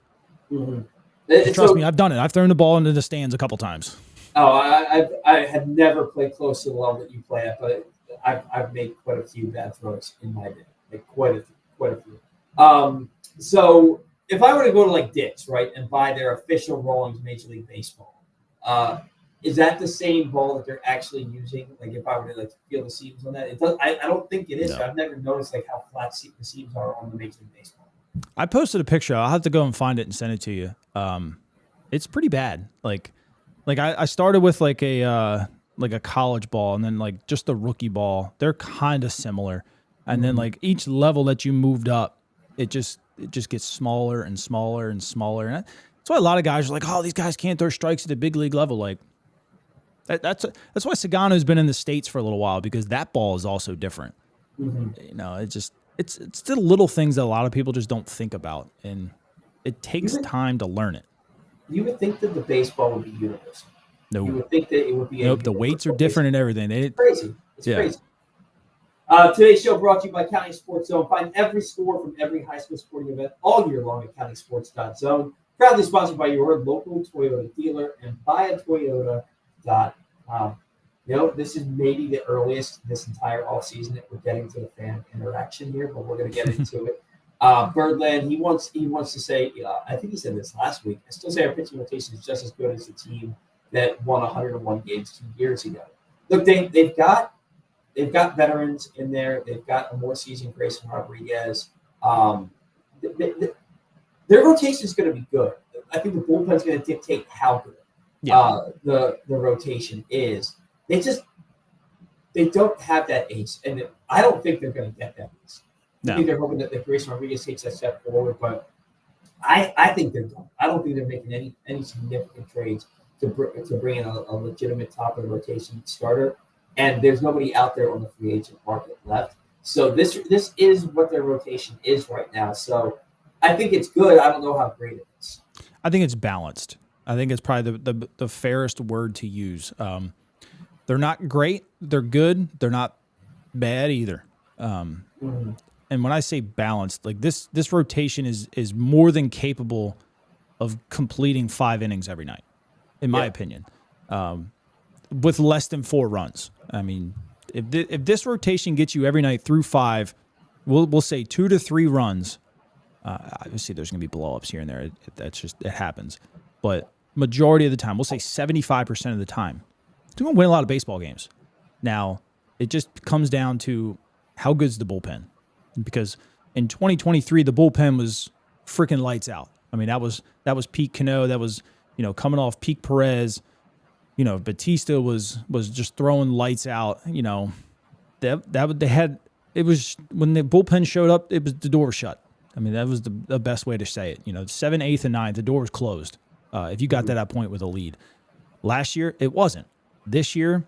Trust me, I've done it. I've thrown the ball into the stands a couple times. Oh, I have never played close to the level that you play at, but I've made quite a few bad throws in my day, like quite a few. So if I were to go to like Dick's, right, and buy their official Rawlings Major League Baseball, is that the same ball that they're actually using? Like if I were to like feel the seams on that, it does. I don't think it is. No. I've never noticed like how flat the seams are on the Major League Baseball. I posted a picture. I'll have to go and find it and send it to you. It's pretty bad. Like I started with like a college ball, and then like just the rookie ball. They're kind of similar, and then like each level that you moved up, it just gets smaller and smaller and smaller. And that's why a lot of guys are like, "Oh, these guys can't throw strikes at the big league level." Like that's why Sagano's been in the States for a little while, because that ball is also different. You know, it's still little things that a lot of people just don't think about, and it takes time to learn it. You would think that the baseball would be universal. No. You would think that it would be. Nope, the weights are different and everything. It's crazy. It's crazy. Today's show brought to you by County Sports Zone. Find every score from every high school sporting event all year long at countysports.zone. Proudly sponsored by your local Toyota dealer and buyatoyota.com. You know, this is maybe the earliest this entire offseason that we're getting to the fan interaction here, but we're going to get into it. Birdland, he wants to say, I think he said this last week, I still say our pitching rotation is just as good as the team that won 101 games 2 years ago. Look, they've got veterans in there. They've got a more seasoned Grayson Rodriguez. Their rotation is going to be good. I think the bullpen is going to dictate how good the rotation is. They don't have that ace, and I don't think they're going to get that ace. I think they're hoping that Grayson Rodriguez takes that step forward, but I think they're done. I don't think they're making any significant trades to bring in a legitimate top of the rotation starter, and there's nobody out there on the free agent market left. So this is what their rotation is right now. So I think it's good. I don't know how great it is. I think it's balanced. I think it's probably the fairest word to use. They're not great. They're good. They're not bad either. And when I say balanced, like this rotation is more than capable of completing 5 innings every night, in my opinion, with less than 4 runs. I mean, if this rotation gets you every night through 5, we'll say 2 to 3 runs. Obviously, there's going to be blow-ups here and there. It happens. But majority of the time, we'll say 75% of the time, they're going to win a lot of baseball games. Now, it just comes down to how good's the bullpen. Because in 2023, the bullpen was freaking lights out. I mean, that was peak Cano. That was, coming off peak Perez. Bautista was just throwing lights out. They had, it was when the bullpen showed up, the door was shut. I mean, that was the best way to say it. 7th, 8th, and 9th, the door was closed. If you got to that point with a lead. Last year, it wasn't. This year,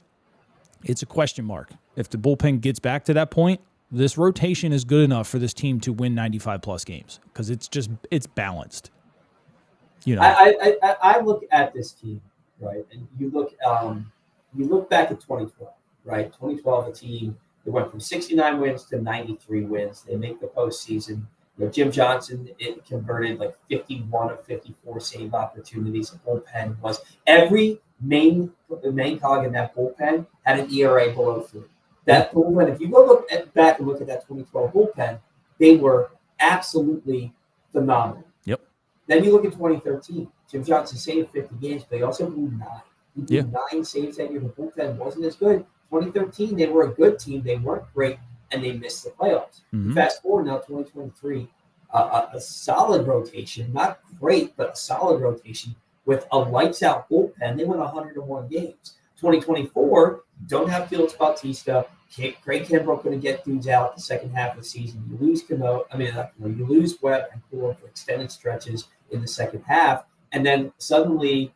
it's a question mark. If the bullpen gets back to that point, this rotation is good enough for this team to win 95-plus games because it's balanced. I look at this team, right, and you look back at 2012, right? 2012, the team, they went from 69 wins to 93 wins. They make the postseason. Jim Johnson, it converted like 51 of 54 save opportunities. The bullpen was every main cog in that bullpen had an ERA below 3. That bullpen, if you go back and look at that 2012 bullpen, they were absolutely phenomenal. Yep. Then you look at 2013. Jim Johnson saved 50 games, but he also blew 9. He blew 9 saves that year. The bullpen wasn't as good. 2013, they were a good team. They weren't great, and they missed the playoffs. Fast forward now, 2023, a solid rotation, not great, but a solid rotation. with a lights-out bullpen, they won 101 games. 2024, you don't have Felix Bautista. Craig Kimbrell couldn't get dudes out the second half of the season. You lose you lose Webb and Cooler for extended stretches in the second half, and then suddenly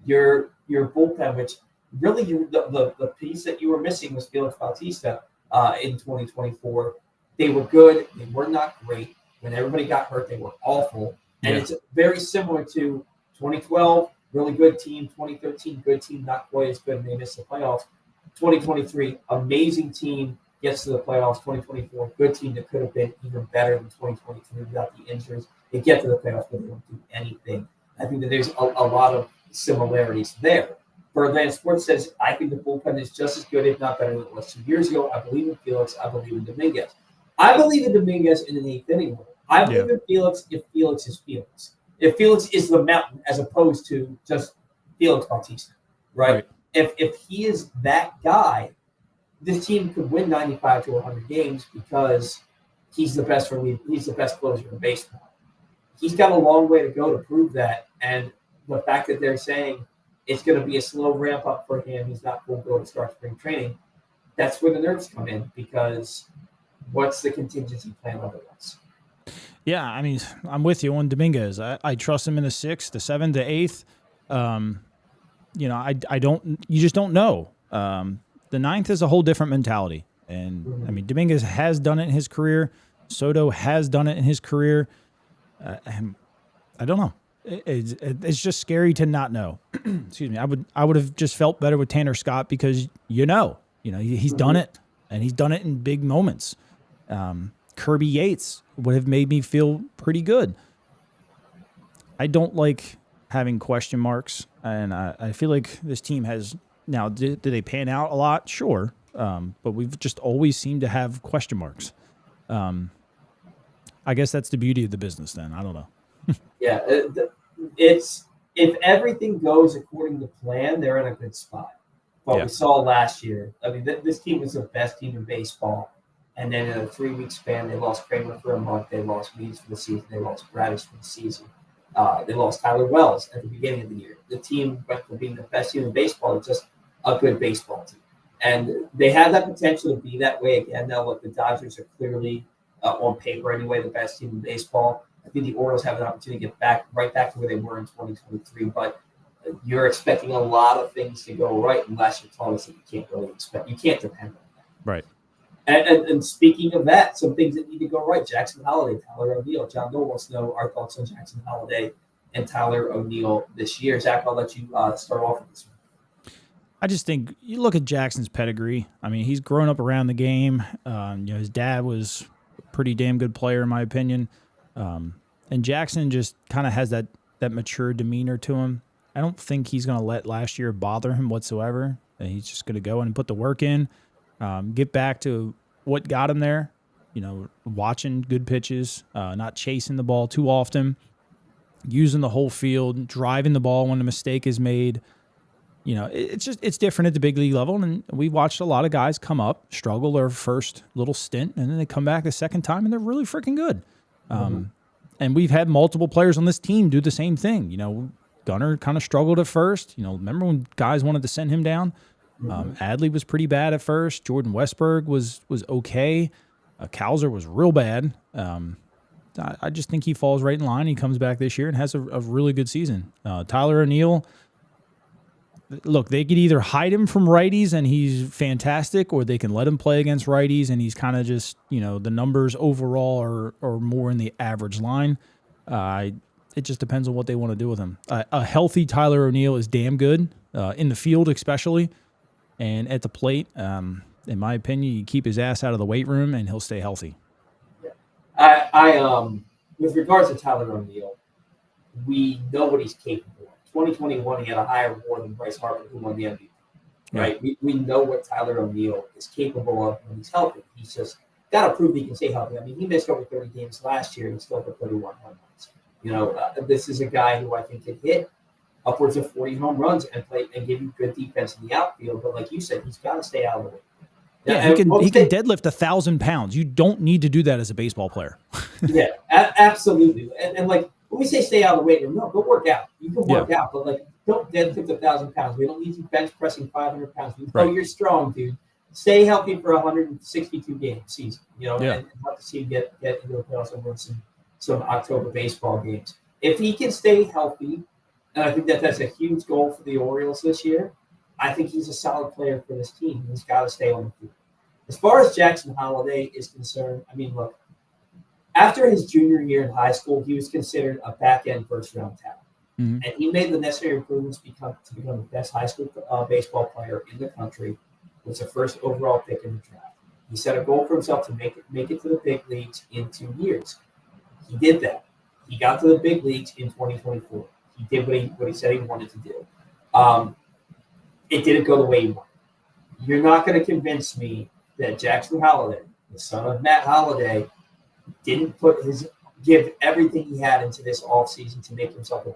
your bullpen, which really the piece that you were missing was Felix Bautista in 2024. They were good. They were not great. When everybody got hurt, they were awful. And it's very similar to 2012, really good team. 2013, good team, not quite as good, and they missed the playoffs. 2023, amazing team, gets to the playoffs. 2024, good team that could have been even better than 2023 without the injuries. They get to the playoffs, but they don't do anything. I think that there's a lot of similarities there. Birdland Sports says, I think the bullpen is just as good, if not better, than it was 2 years ago. I believe in Felix. I believe in Dominguez. I believe in Dominguez in an eighth inning role. I believe in Felix if Felix is Felix. If Felix is the mountain as opposed to just Felix Bautista, right? If he is that guy, this team could win 95 to 100 games because he's the best he's the best closer in baseball. He's got a long way to go to prove that, and the fact that they're saying it's going to be a slow ramp up for him, he's not full go to start spring training, that's where the nerves come in, because what's the contingency plan otherwise? Yeah, I mean, I'm with you on Dominguez. I trust him in the 6th, the 7th, the 8th. You just don't know. The 9th is a whole different mentality. And, I mean, Dominguez has done it in his career. Soto has done it in his career. I don't know. It's just scary to not know. Excuse me. I would have just felt better with Tanner Scott because he's done it, and he's done it in big moments. Kirby Yates would have made me feel pretty good. I don't like having question marks, and I feel like this team has now. Did they pan out a lot? Sure, but we've just always seemed to have question marks. I guess that's the beauty of the business. Then I don't know. Yeah, it's if everything goes according to plan, they're in a good spot. But we saw last year. I mean, this team was the best team in baseball. And then in a 3-week span, they lost Kramer for a month. They lost Means for the season. They lost Radish for the season. They lost Tyler Wells at the beginning of the year. The team went from being the best team in baseball to just a good baseball team. And they have that potential to be that way again. Now, look, the Dodgers are clearly, on paper anyway, the best team in baseball. I think the Orioles have an opportunity to get right back to where they were in 2023. But you're expecting a lot of things to go right unless you're telling us that you can't really expect. You can't depend on that. Right. And speaking of that, some things that need to go right. Jackson Holliday, Tyler O'Neill. John Doe wants to know our thoughts on Jackson Holliday and Tyler O'Neill this year. Zach, I'll let you start off with this one. I just think you look at Jackson's pedigree. I mean, he's grown up around the game. His dad was a pretty damn good player, in my opinion. And Jackson just kind of has that mature demeanor to him. I don't think he's going to let last year bother him whatsoever. He's just going to go and put the work in. Get back to what got him there, watching good pitches, not chasing the ball too often, using the whole field, driving the ball when a mistake is made. It's different at the big league level. And we watched a lot of guys come up, struggle their first little stint, and then they come back the second time and they're really freaking good. And we've had multiple players on this team do the same thing. Gunnar kind of struggled at first. Remember when guys wanted to send him down? Adley was pretty bad at first. Jordan Westberg was okay. Kowser was real bad. I just think he falls right in line. He comes back this year and has a really good season. Tyler O'Neill, look, they could either hide him from righties and he's fantastic, or they can let him play against righties and he's kind of just, the numbers overall are more in the average line. It just depends on what they want to do with him. A healthy Tyler O'Neill is damn good, in the field especially. And at the plate, in my opinion, you keep his ass out of the weight room and he'll stay healthy. I with regards to Tyler O'Neill, we know what he's capable of. 2021, he had a higher award than Bryce Harper, who won the MVP. Right? Yeah. We know what Tyler O'Neill is capable of when he's healthy. He's just got to prove he can stay healthy. I mean, he missed over 30 games last year and still hit 31 home runs. This is a guy who I think can hit upwards of 40 home runs and play and give you good defense in the outfield. But like you said, he's got to stay out of the way. Yeah, he can deadlift 1,000 pounds. You don't need to do that as a baseball player. Yeah, absolutely. And like when we say stay out of the weight room, no, go work out. You can work out, but like don't deadlift 1,000 pounds. We don't need you bench pressing 500 pounds. Oh, you're strong, dude. Stay healthy for 162 game season, and have to see him get into the playoffs and win some October baseball games. If he can stay healthy, and I think that's a huge goal for the Orioles this year, I think he's a solid player for this team. He's got to stay on the field. As far as Jackson Holliday is concerned, I mean, look, after his junior year in high school, he was considered a back-end first-round talent. Mm-hmm. And he made the necessary improvements to become the best high school baseball player in the country. Was the first overall pick in the draft. He set a goal for himself to make it to the big leagues in 2 years. He did that. He got to the big leagues in 2024. He did what he said he wanted to do. It didn't go the way he wanted. You're not going to convince me that Jackson Holliday, the son of Matt Holliday, didn't give everything he had into this offseason to make himself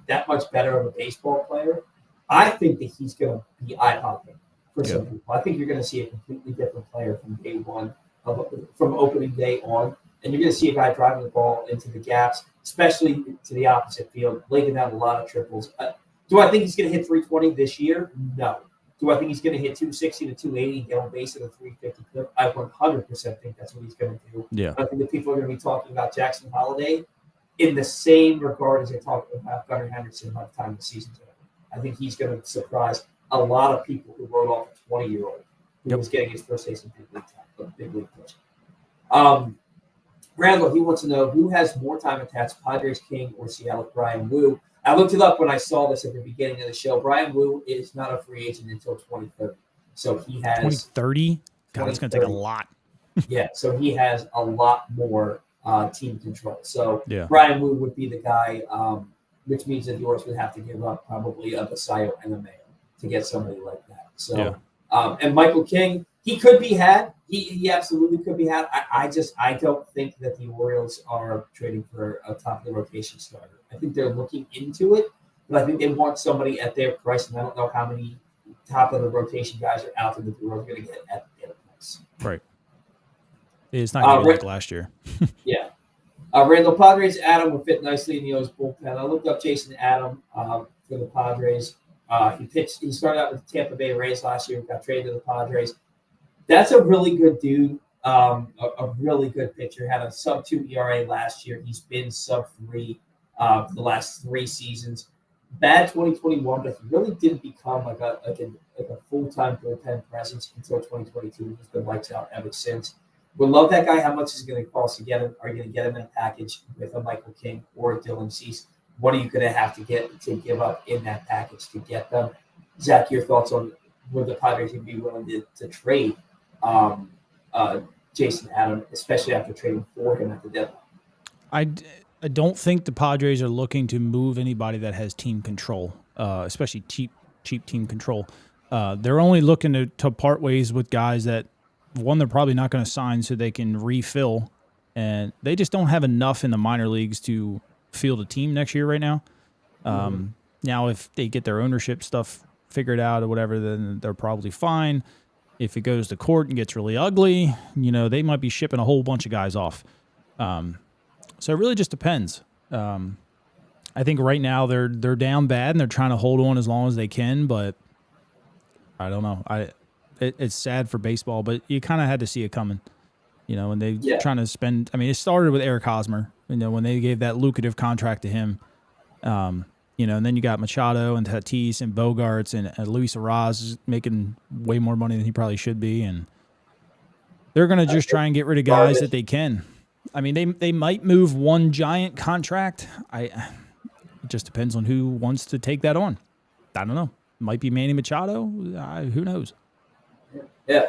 that much better of a baseball player. I think that he's going to be eye-popping for some people. I think you're going to see a completely different player from day one, from opening day on. And you're going to see a guy driving the ball into the gaps, especially to the opposite field, laying down a lot of triples. Do I think he's going to hit 320 this year? No. Do I think he's going to hit 260 to 280 and get on base at a 350 clip? I 100% think that's what he's going to do. Yeah. I think that people are going to be talking about Jackson Holliday in the same regard as they talk about Gunnar Henderson by the time the season's over. I think he's going to surprise a lot of people who wrote off a 20-year-old who was getting his first taste of big league push. Randall, he wants to know who has more time attached, Padres King or Seattle Brian Wu. I looked it up when I saw this at the beginning of the show. Brian Wu is not a free agent until 2030. So he has 2030? God, that's going to take a lot. Yeah, so he has a lot more team control. So Brian Wu would be the guy, which means that the Orioles would have to give up probably a Basayo and a Mayo to get somebody like that. So and Michael King, he could be had. He absolutely could be had. I don't think that the Orioles are trading for a top of the rotation starter. I think they're looking into it, but I think they want somebody at their price, and I don't know how many top of the rotation guys are out there that the Orioles are going to get at a price. Right. It's not going to be like last year. Yeah. Randall, Padres Adam would fit nicely in the O's bullpen. I looked up Jason Adam for the Padres. He started out with the Tampa Bay Rays last year, got traded to the Padres. That's a really good dude, a really good pitcher. Had a sub-2 ERA last year. He's been sub-3 for the last 3 seasons. Bad 2021, but he really didn't become like a full-time bullpen presence until 2022. He's been lights out ever since. Would love that guy. How much is it going to cost to get him? Are you going to get him in a package with a Michael King or a Dylan Cease? What are you going to have to give up in that package to get them? Zach, your thoughts on would the Padres be willing to trade Jason Adam, especially after trading for him at the deadline? I don't think the Padres are looking to move anybody that has team control, especially cheap team control. They're only looking to part ways with guys that, one, they're probably not going to sign so they can refill, and they just don't have enough in the minor leagues to field a team next year right now. Now, if they get their ownership stuff figured out or whatever, then they're probably fine. If it goes to court and gets really ugly, they might be shipping a whole bunch of guys off. So it really just depends. I think right now they're down bad and they're trying to hold on as long as they can, but I don't know. It's sad for baseball, but you kind of had to see it coming. When they trying to spend. I mean, it started with Eric Hosmer. When they gave that lucrative contract to him. And then you got Machado and Tatis and Bogarts and Luis Arraez is making way more money than he probably should be, and they're going to just try and get rid of guys that they can. I mean, they might move one giant contract. It just depends on who wants to take that on. I don't know. Might be Manny Machado. Who knows? Yeah,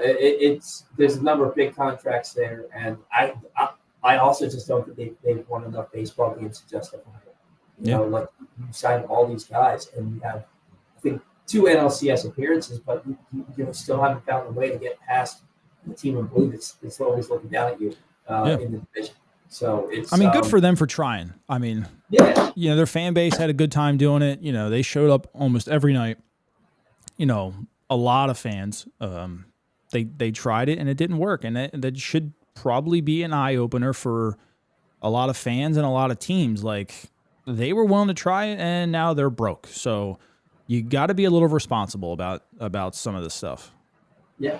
there's a number of big contracts there, and I also just don't think they've won enough baseball games to justify it. You signed all these guys, and you have, I think, 2 NLCS appearances, but you still haven't found a way to get past the team in blue that's always looking down at you in the division. So it's. I mean, good for them for trying. I mean, their fan base had a good time doing it. They showed up almost every night. A lot of fans. They tried it and it didn't work, and that should probably be an eye opener for a lot of fans and a lot of teams. Like, they were willing to try it, and now they're broke. So you got to be a little responsible about some of this stuff. Yeah,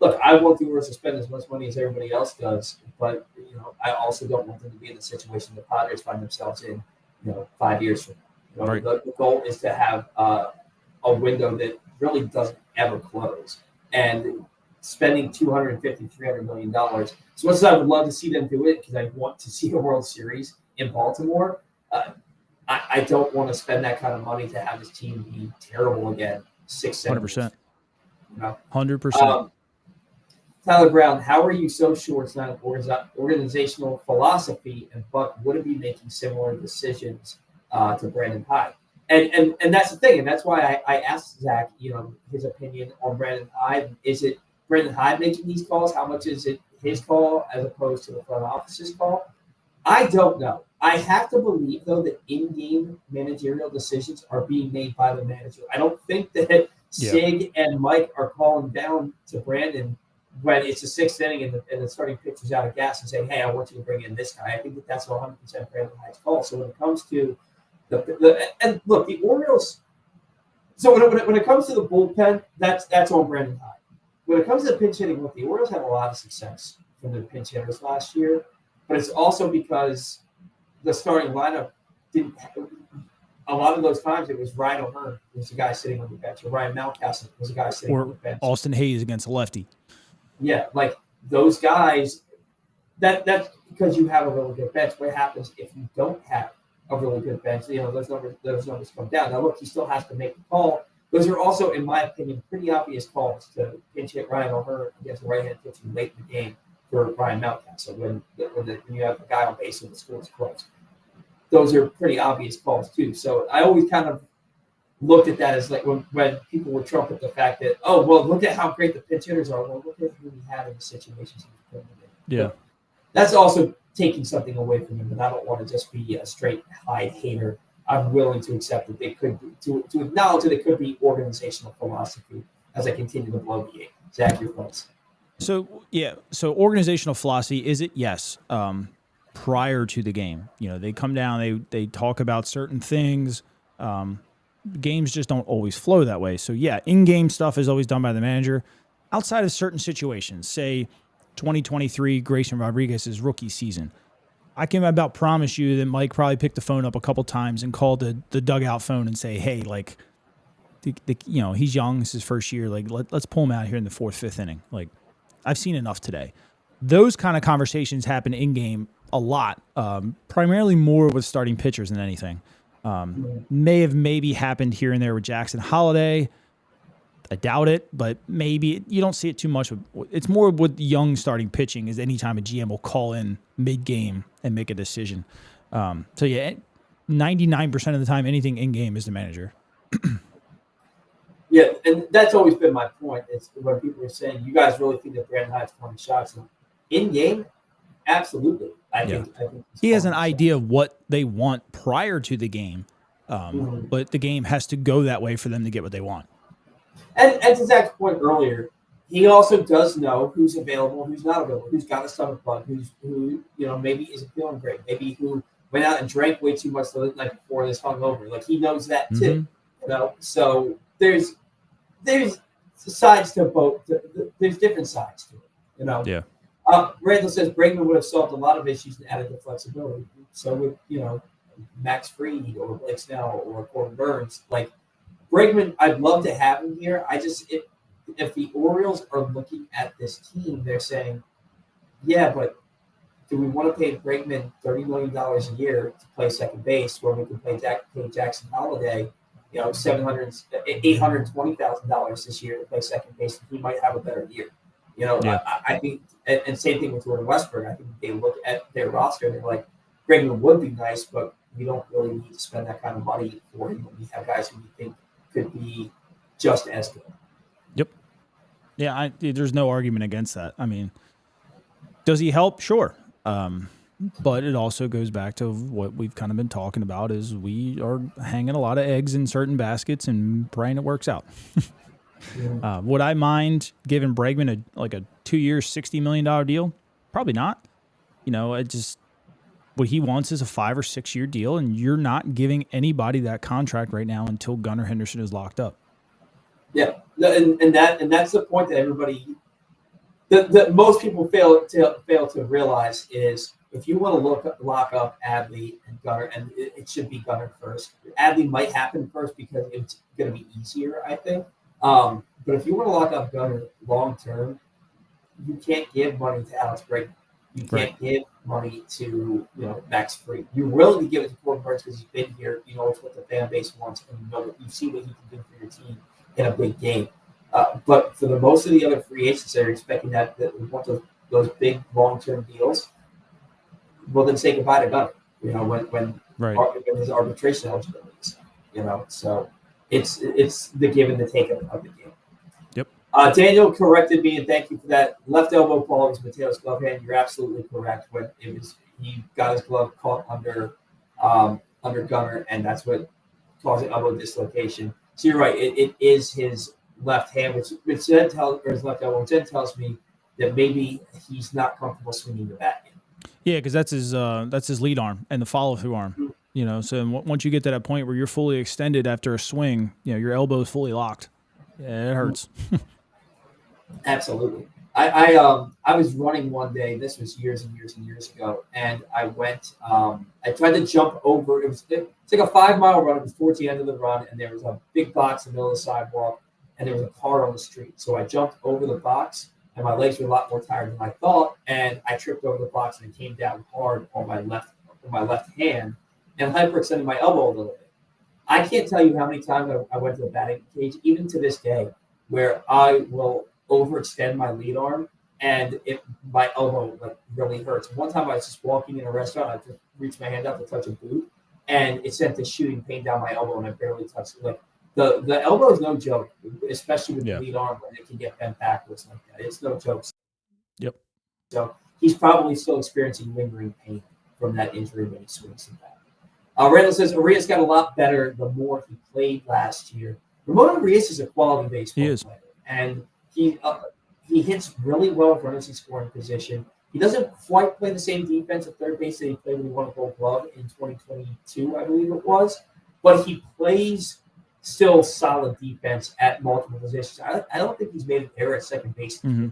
look, I want the Orioles to spend as much money as everybody else does, but I also don't want them to be in the situation the Padres find themselves in, 5 years from now. Right. The goal is to have a window that really doesn't ever close, and spending $250, $300 million. So much as I would love to see them do it, because I want to see a World Series in Baltimore, I don't want to spend that kind of money to have this team be terrible again. 100%. 100%. Tyler Brown, how are you so sure it's not an organizational philosophy, and Buck wouldn't be making similar decisions to Brandon Hyde? And that's the thing, and that's why I asked Zach, his opinion on Brandon Hyde. Is it Brandon Hyde making these calls? How much is it his call as opposed to the front office's call? I don't know. I have to believe, though, that in-game managerial decisions are being made by the manager. I don't think that Sig and Mike are calling down to Brandon when it's the sixth inning and the starting pitcher's out of gas and saying, hey, I want you to bring in this guy. I think that's 100% Brandon Hyde's call. So when it comes to and look, the Orioles, so when it comes to the bullpen, that's on Brandon Hyde. When it comes to pinch hitting, look, the Orioles had a lot of success from their pinch hitters last year, but it's also because the starting lineup didn't. A lot of those times it was Ryan O'Hearn was the guy sitting on the bench, or Ryan Mountcastle was the guy sitting on the bench, or Austin Hayes against a lefty. Yeah, like those guys. That's because you have a really good bench. What happens if you don't have a really good bench? Those numbers come down. Now look, he still has to make the call. Those are also, in my opinion, pretty obvious calls to pinch hit Ryan O'Hearn against the right-hand pitcher late in the game for Ryan Mountcastle when you have a guy on base and the score is close. Those are pretty obvious calls too. So I always kind of looked at that as like when people would trumpet the fact that, oh, well, look at how great the pinch hitters are. Well, look at who we had in the situations he was putting them in. Yeah. But that's also taking something away from him, and I don't want to just be a straight Hyde hater. I'm willing to accept that they could be, to acknowledge that it could be organizational philosophy as I continue to blow the 8. Zach, your thoughts? So organizational philosophy, is it? Yes. Prior to the game, they come down, they talk about certain things. Games just don't always flow that way. So yeah, in-game stuff is always done by the manager. Outside of certain situations, say 2023 Grayson Rodriguez's rookie season, I can about promise you that Mike probably picked the phone up a couple times and called the dugout phone and say, hey, like, he's young, it's his first year, like let's pull him out here in the 4th, 5th inning. Like, I've seen enough today. Those kind of conversations happen in-game a lot, primarily more with starting pitchers than anything. May have maybe happened here and there with Jackson Holiday. I doubt it, but maybe you don't see it too much. It's more with young starting pitching is anytime a GM will call in mid-game and make a decision. So yeah, 99% of the time, anything in-game is the manager. Yeah, and that's always been my point. It's when people are saying, you guys really think that Brandon Hyde's calling shots in-game? Absolutely. I think he has an idea of what they want prior to the game, but the game has to go that way for them to get what they want. And to Zach's point earlier, he also does know who's available, who's not available, who's got a stomach bug, who maybe isn't feeling great, maybe who went out and drank way too much the night before and is hungover. Like he knows that too. So there's sides to both. There's different sides to it. Yeah. Randall says Bregman would have solved a lot of issues and added the flexibility. So with Max Fried or Blake Snell or Corbin Burns, like Bregman, I'd love to have him here. If the Orioles are looking at this team, they're saying, yeah, but do we want to pay Bregman $30 million a year to play second base when we can pay Jackson Holiday, $820,000 this year to play second base, and he might have a better year. I think, and same thing with Jordan Westburg. I think they look at their roster and they're like, Bregman would be nice, but we don't really need to spend that kind of money for him when we have guys who we think could be just as good. Yep. Yeah, there's no argument against that. I mean, does he help? Sure. But it also goes back to what we've kind of been talking about is we are hanging a lot of eggs in certain baskets and praying it works out. Would I mind giving Bregman a 2-year, $60 million deal? Probably not. what he wants is a 5 or 6 year deal, and you're not giving anybody that contract right now until Gunnar Henderson is locked up. Yeah, and that's the point that everybody, that most people fail to realize is if you want to lock up Adley and Gunnar, and it should be Gunnar first. Adley might happen first because it's going to be easier, I think. But if you want to lock up Gunnar long term, you can't give money to Alex Brayton. You can't give money to Max Fried. You're willing to give it to Corbin Burns because he's been here. You know it's what the fan base wants, and you see what he can do for your team in a big game. But for the most of the other free agents, they're expecting that we want those big long-term deals. Well, then say goodbye to Gunnar. When his arbitration eligibility is. So it's the give and the take of the game. Yep. Daniel corrected me, and thank you for that. Left elbow ball was Mateo's glove hand. You're absolutely correct. When he got his glove caught under Gunnar, and that's what caused an elbow dislocation. So you're right. It is his left hand, which then his left elbow, which then tells me that maybe he's not comfortable swinging the bat in. Yeah, because that's his lead arm and the follow through arm. So once you get to that point where you're fully extended after a swing, your elbow is fully locked. Yeah, it hurts. Absolutely. I was running one day. This was years and years and years ago, and I went. I tried to jump over. It's like a 5-mile run. It was towards the end of the run, and there was a big box in the middle of the sidewalk, and there was a car on the street. So I jumped over the box, and my legs were a lot more tired than I thought, and I tripped over the box and it came down hard on my left hand, and hyperextended my elbow a little bit. I can't tell you how many times I went to the batting cage, even to this day, where I will overextend my lead arm and my elbow really hurts. One time I was just walking in a restaurant, I just reached my hand up to touch a boot, and it sent this shooting pain down my elbow, and I barely touched it. The elbow is no joke, especially with the lead arm when it can get bent backwards like that. It's no joke. Yep. So he's probably still experiencing lingering pain from that injury when he swings it back. Randall says Arias got a lot better the more he played last year. Ramon Arias is a quality baseball player, and he hits really well for runners in scoring position. He doesn't quite play the same defense at third base that he played when he won a Gold Glove in 2022, I believe it was, but he plays still solid defense at multiple positions. I don't think he's made an error at second base. Mm-hmm.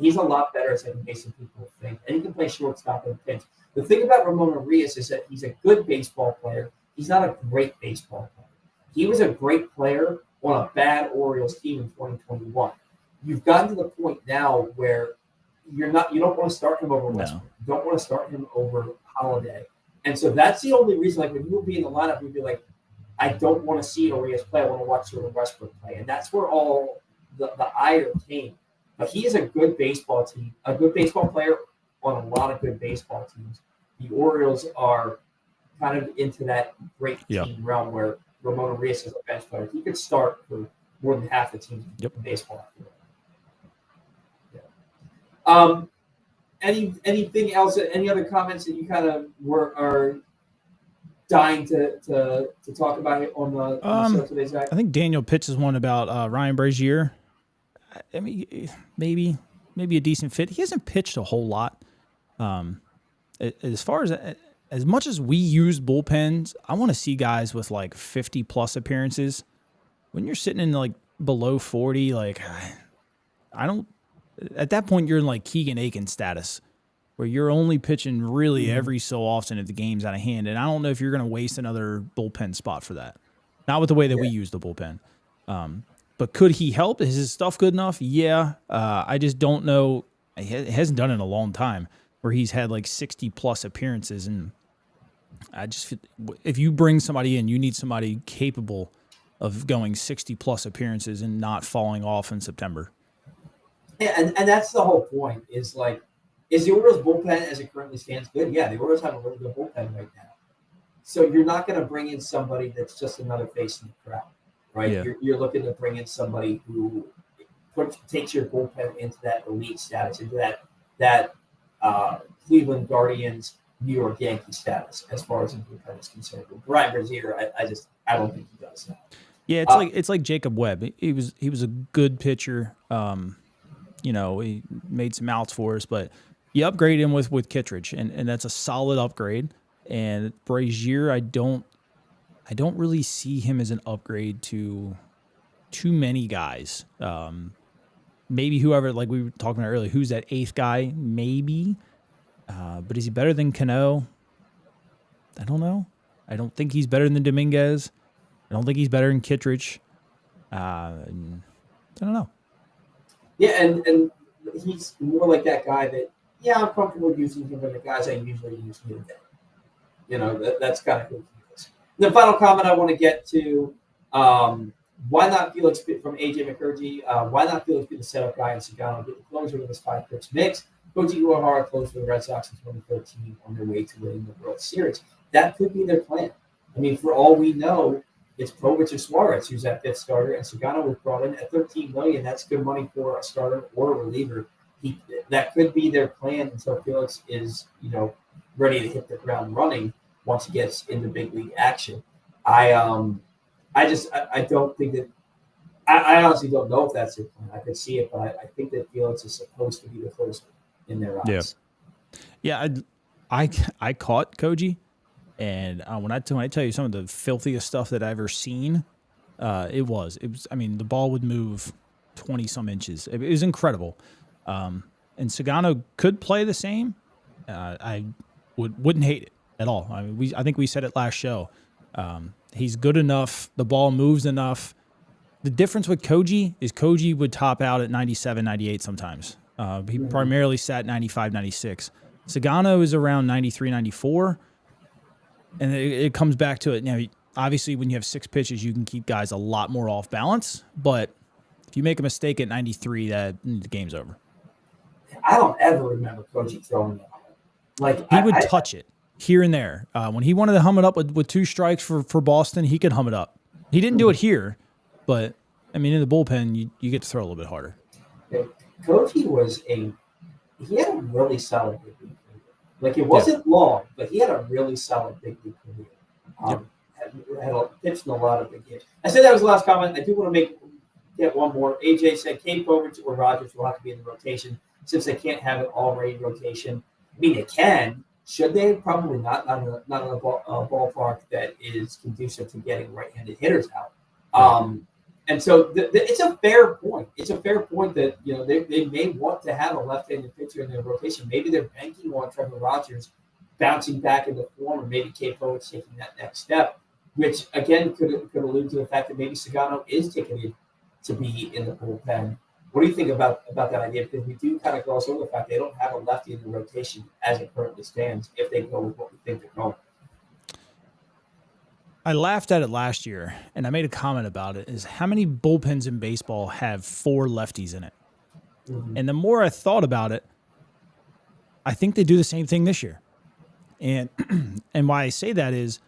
He's a lot better at second base than people think, and he can play shortstop and pinch. The thing about Ramon Arias is that he's a good baseball player. He's not a great baseball player. He was a great player on a bad Orioles team in 2021. You've gotten to the point now where you don't want to start him over Westbrook. You don't want to start him over Holiday. And so that's the only reason, when you would be in the lineup, you'd be like, I don't want to see Arias play. I want to watch Jordan Westbrook play. And that's where all the ire came. But he is a good baseball player on a lot of good baseball teams. The Orioles are kind of into that great team realm where Ramon Arias is a bench player. He could start for more than half the teams in baseball. Yeah. Anything else? Any other comments that you kind of are dying to talk about it on the show today, Zach? I think Daniel pitches one about Ryan Brazier. I mean, maybe a decent fit. He hasn't pitched a whole lot. As far as much as we use bullpens, I want to see guys with 50 plus appearances. When you're sitting in below 40, I don't. At that point, you're in Keegan Aiken status, where you're only pitching really every so often if the game's out of hand. And I don't know if you're going to waste another bullpen spot for that. Not with the way that we use the bullpen. But could he help? Is his stuff good enough? Yeah. I just don't know. He hasn't done it in a long time where he's had 60 plus appearances. And I just, if you bring somebody in, you need somebody capable of going 60 plus appearances and not falling off in September. Yeah, and that's the whole point is the Orioles bullpen as it currently stands good? Yeah, the Orioles have a really good bullpen right now. So you're not going to bring in somebody that's just another face in the crowd, right? Yeah. You're looking to bring in somebody who takes your bullpen into that elite status, into that Cleveland Guardians, New York Yankees status as far as the bullpen is concerned. With Brian Brazier, I don't think he does that. Yeah, it's like Jacob Webb. He was a good pitcher. He made some outs for us, but You upgrade him with Kittredge, and that's a solid upgrade. And Brazier, I don't really see him as an upgrade to too many guys. Maybe whoever, like we were talking about earlier, who's that eighth guy? Maybe. But is he better than Cano? I don't know. I don't think he's better than Dominguez. I don't think he's better than Kittredge. I don't know. Yeah, and he's more like that guy that, I'm comfortable using him with the guys I usually use here and there. You know, that's kind of who he is. The final comment I want to get to, why not Felix from AJ McCurdy? Why not Felix be the setup guy in Sagano, get the closer with his 5-pitch mix? Koji Uehara closed for the Red Sox in 2013 on their way to winning the World Series. That could be their plan. I mean, for all we know, it's Povich or Suarez who's that fifth starter, and Sagano was brought in at $13 million. That's good money for a starter or a reliever. That could be their plan until Felix is, ready to hit the ground running once he gets into big league action. I don't think that. I honestly don't know if that's their plan. I could see it, but I think that Felix is supposed to be the closer in their eyes. Yeah, I caught Koji, and when I tell you some of the filthiest stuff that I've ever seen, it was. I mean, the ball would move 20 some inches. It was incredible. And Sagano could play the same. I wouldn't hate it at all. I mean, I think we said it last show. He's good enough. The ball moves enough. The difference with Koji is Koji would top out at 97, 98 sometimes. He primarily sat 95, 96. Sagano is around 93, 94. And it comes back to it. Obviously, when you have 6 pitches, you can keep guys a lot more off balance. But if you make a mistake at 93, the game's over. I don't ever remember Koji throwing it. Like he would touch it here and there. When he wanted to hum it up with 2 strikes for Boston, he could hum it up. He didn't do it here, but I mean, in the bullpen, you get to throw a little bit harder. Koji he had a really solid big league career. Like it wasn't long, but he had a really solid big league career. Had pitched in a lot of big games. I said that was the last comment. I do want to get one more. AJ said Kane, Povich, or Rogers will have to be in the rotation since they can't have an already rotation. I mean, they can. Should they? Probably not. Not in a ballpark that is conducive to getting right-handed hitters out. And so it's a fair point. It's a fair point that they may want to have a left-handed pitcher in their rotation. Maybe they're banking on Trevor Rogers bouncing back into form, or maybe Kane Povich taking that next step, which again could allude to the fact that maybe Sagano is taking it to be in the bullpen. What do you think about that idea? Because we do kind of gloss over the fact they don't have a lefty in the rotation as it currently stands if they go with what we think they're going. I laughed at it last year, and I made a comment about it, is how many bullpens in baseball have 4 lefties in it? Mm-hmm. And the more I thought about it, I think they do the same thing this year. And why I say that is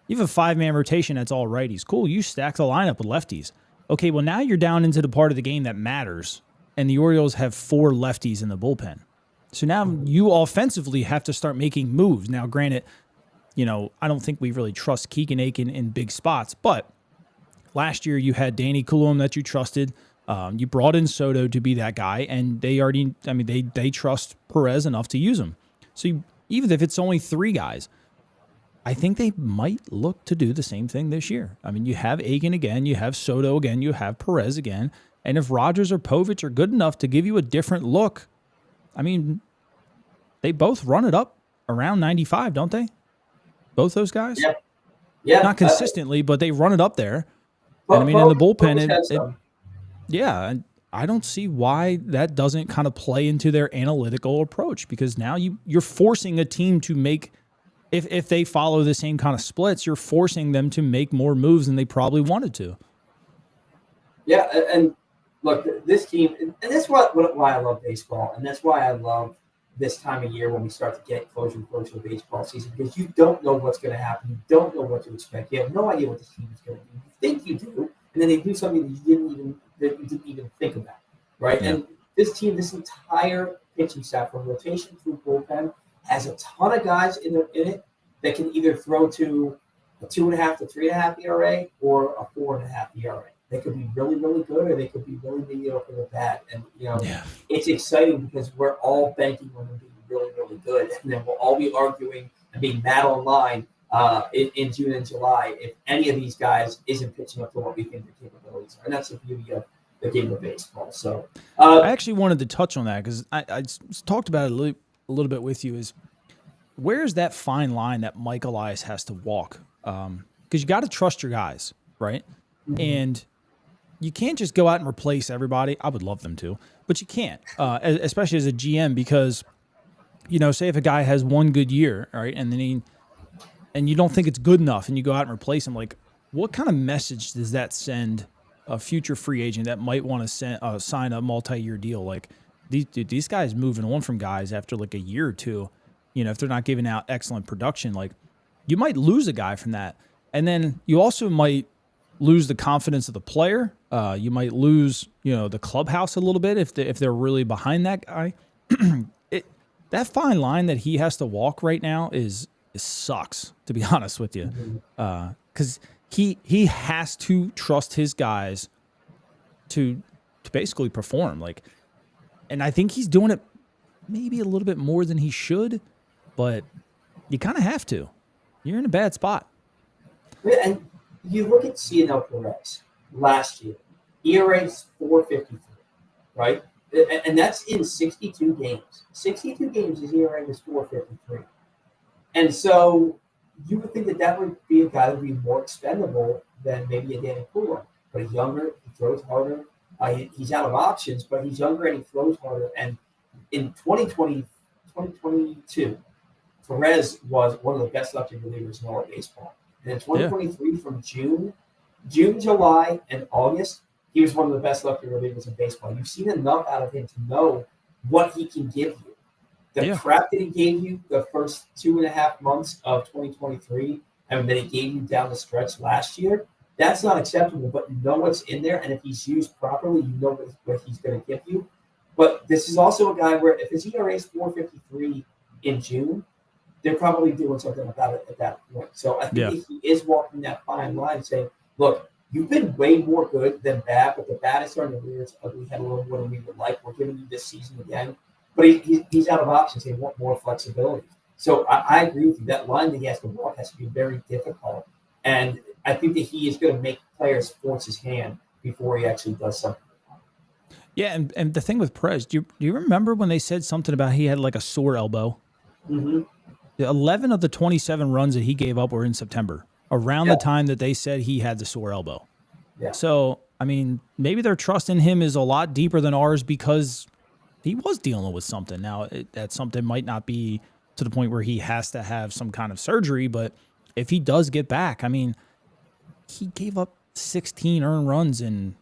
you have a 5-man rotation that's all righties. Cool, you stack the lineup with lefties. Okay, well, now you're down into the part of the game that matters, and the Orioles have 4 lefties in the bullpen. So now you offensively have to start making moves. Now, granted, I don't think we really trust Keegan Aiken in big spots, but last year you had Danny Coulomb that you trusted. You brought in Soto to be that guy, and they trust Perez enough to use him. So even if it's only 3 guys, I think they might look to do the same thing this year. I mean, you have Aiken again, you have Soto again, you have Perez again, and if Rogers or Povich are good enough to give you a different look, I mean, they both run it up around 95, don't they? Both those guys? Yeah. Not consistently, but they run it up there. And I mean, in the bullpen, and I don't see why that doesn't kind of play into their analytical approach, because now you're forcing a team to make, if they follow the same kind of splits, you're forcing them to make more moves than they probably wanted to. Yeah, and look, this team, and that's why I love baseball, and that's why I love this time of year when we start to get closer and closer to the baseball season, because you don't know what's going to happen. You don't know what to expect. You have no idea what the team is going to do. You think you do, and then they do something that you didn't even think about, right? Yeah. And this team, this entire pitching staff, from rotation through bullpen, has a ton of guys in it that can either throw to a 2.5 to 3.5 ERA or a 4.5 ERA. They could be really, really good, or they could be really mediocre or bad. And, it's exciting because we're all banking on them being really, really good. And then we'll all be arguing and being mad online in June and July if any of these guys isn't pitching up to what we think their capabilities are. And that's the beauty of the game of baseball. So I actually wanted to touch on that because I talked about it a little bit with you. Is where's that fine line that Mike Elias has to walk? Because you got to trust your guys, right? Mm-hmm. And you can't just go out and replace everybody. I would love them to, but you can't, especially as a GM, because, say if a guy has one good year, all right, and then and you don't think it's good enough and you go out and replace him, like, what kind of message does that send a future free agent that might want to sign a multi-year deal? Like, these guys moving on from guys after like a year or two, if they're not giving out excellent production, like, you might lose a guy from that. And then you also might lose the confidence of the player. You might lose, the clubhouse a little bit if they're really behind that guy. That fine line that he has to walk right now is sucks, to be honest with you, because he has to trust his guys to basically perform. Like, and I think he's doing it maybe a little bit more than he should, but you kind of have to. You're in a bad spot. And you look at CNL Perez last year, ERA is 4.53, right? And that's in 62 games. 62 games, his ERA was 4.53. And so you would think that would be a guy that would be more expendable than maybe a Danny Poole. But he's younger, he throws harder. He's out of options, but he's younger and he throws harder. And in 2022, Perez was one of the best lefty relievers in all of baseball. And in 2023, from June, July, and August, he was one of the best lefty relievers in baseball. You've seen enough out of him to know what he can give you. The crap that he gave you the first 2.5 months of 2023, and that he gave you down the stretch last year, that's not acceptable. But you know what's in there, and if he's used properly, you know what he's going to give you. But this is also a guy where if his ERA is 4.53 in June, they're probably doing something about it at that point. So I think that he is walking that fine line, saying, "Look, you've been way more good than bad, but the bad is starting to rear its ugly head a little more than we would like. We're giving you this season again." But he's out of options. They want more flexibility. So I agree with you. That line that he has to walk has to be very difficult. And I think that he is going to make players force his hand before he actually does something. Yeah, and the thing with Perez, do you remember when they said something about he had like a sore elbow? Mm-hmm. 11 of the 27 runs that he gave up were in September, around the time that they said he had the sore elbow. Yeah. So, I mean, maybe their trust in him is a lot deeper than ours because he was dealing with something. Now, that something might not be to the point where he has to have some kind of surgery, but if he does get back, I mean, he gave up 16 earned runs in,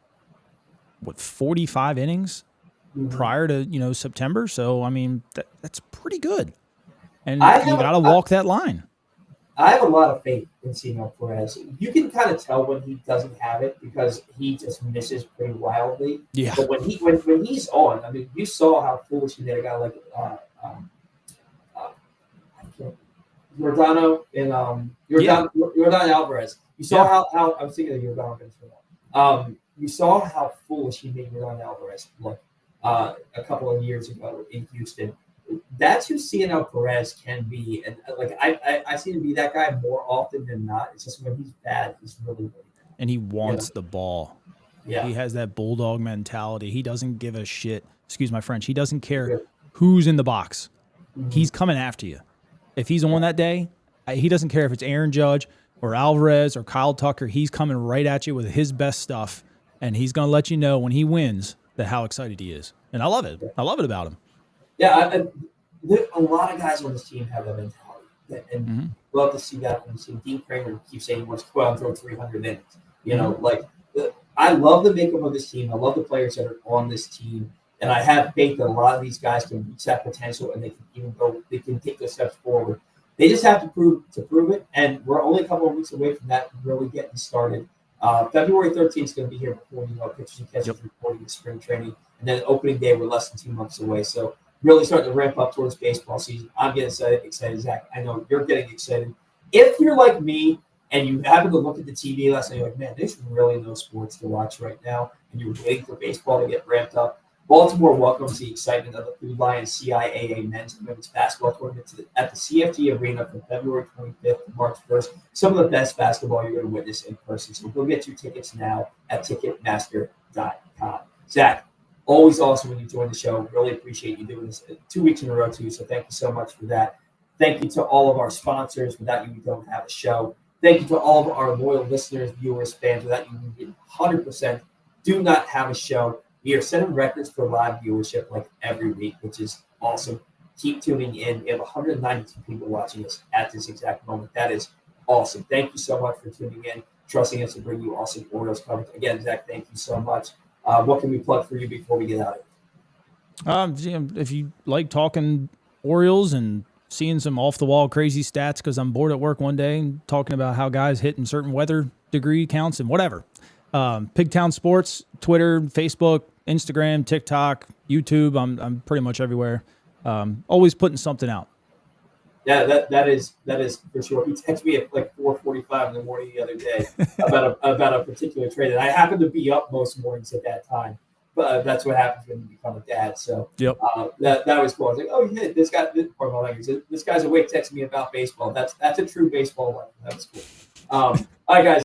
45 innings prior to, September? So, I mean, that's pretty good. And you got to walk that line. I have a lot of faith in CNL Perez. You can kind of tell when he doesn't have it because he just misses pretty wildly. Yeah. But when he's on, I mean, you saw how foolish he made a guy like Giordano and Yordan Alvarez. You saw how I was thinking of Giordano Venezuela. You saw how foolish he made Yordan Alvarez look a couple of years ago in Houston. That's who CNL Perez can be, and I see him be that guy more often than not. It's just when he's bad, he's really, really bad. And he wants the ball. Yeah, he has that bulldog mentality. He doesn't give a shit. Excuse my French. He doesn't care who's in the box. Mm-hmm. He's coming after you. If he's on that day, he doesn't care if it's Aaron Judge or Alvarez or Kyle Tucker. He's coming right at you with his best stuff, and he's going to let you know when he wins that how excited he is. And I love it. I love it about him. Yeah, a lot of guys on this team have that mentality, and love to see that from the team. Dean Kramer keeps saying he wants to go out and throw 300 innings. I love the makeup of this team. I love the players that are on this team, and I have faith that a lot of these guys can reach that potential, and they can take those steps forward. They just have to prove it, and we're only a couple of weeks away from that really getting started. February 13th is going to be here before pitchers and catchers reporting the spring training, and then opening day we're less than 2 months away. So really starting to ramp up towards baseball season. I'm getting excited, Zach. I know you're getting excited. If you're like me and you happen to look at the TV last night, you're like, man, there's really no sports to watch right now, and you're waiting for baseball to get ramped up, Baltimore welcomes the excitement of the Food Lions CIAA men's and women's basketball tournament at the CFD Arena from February 25th to March 1st. Some of the best basketball you're going to witness in person. So go get your tickets now at Ticketmaster.com. Zach, always awesome when you join the show. Really appreciate you doing this 2 weeks in a row, too. So thank you so much for that. Thank you to all of our sponsors. Without you, we don't have a show. Thank you to all of our loyal listeners, viewers, fans. Without you, we 100% do not have a show. We are setting records for live viewership like every week, which is awesome. Keep tuning in. We have 192 people watching us at this exact moment. That is awesome. Thank you so much for tuning in, trusting us to bring you awesome Orioles coverage. Again, Zach, thank you so much. What can we plug for you before we get out of here? If you like talking Orioles and seeing some off-the-wall crazy stats because I'm bored at work one day and talking about how guys hit in certain weather degree counts and whatever. PigTown Sports, Twitter, Facebook, Instagram, TikTok, YouTube. I'm pretty much everywhere. Always putting something out. Yeah, that is for sure. He texted me at like 4:45 in the morning the other day about a particular trade, and I happened to be up most mornings at that time. But that's what happens when you become a dad. So yep. That was cool. I was like, oh yeah, this guy's awake texting me about baseball. That's a true baseball life. That was cool. All right, guys.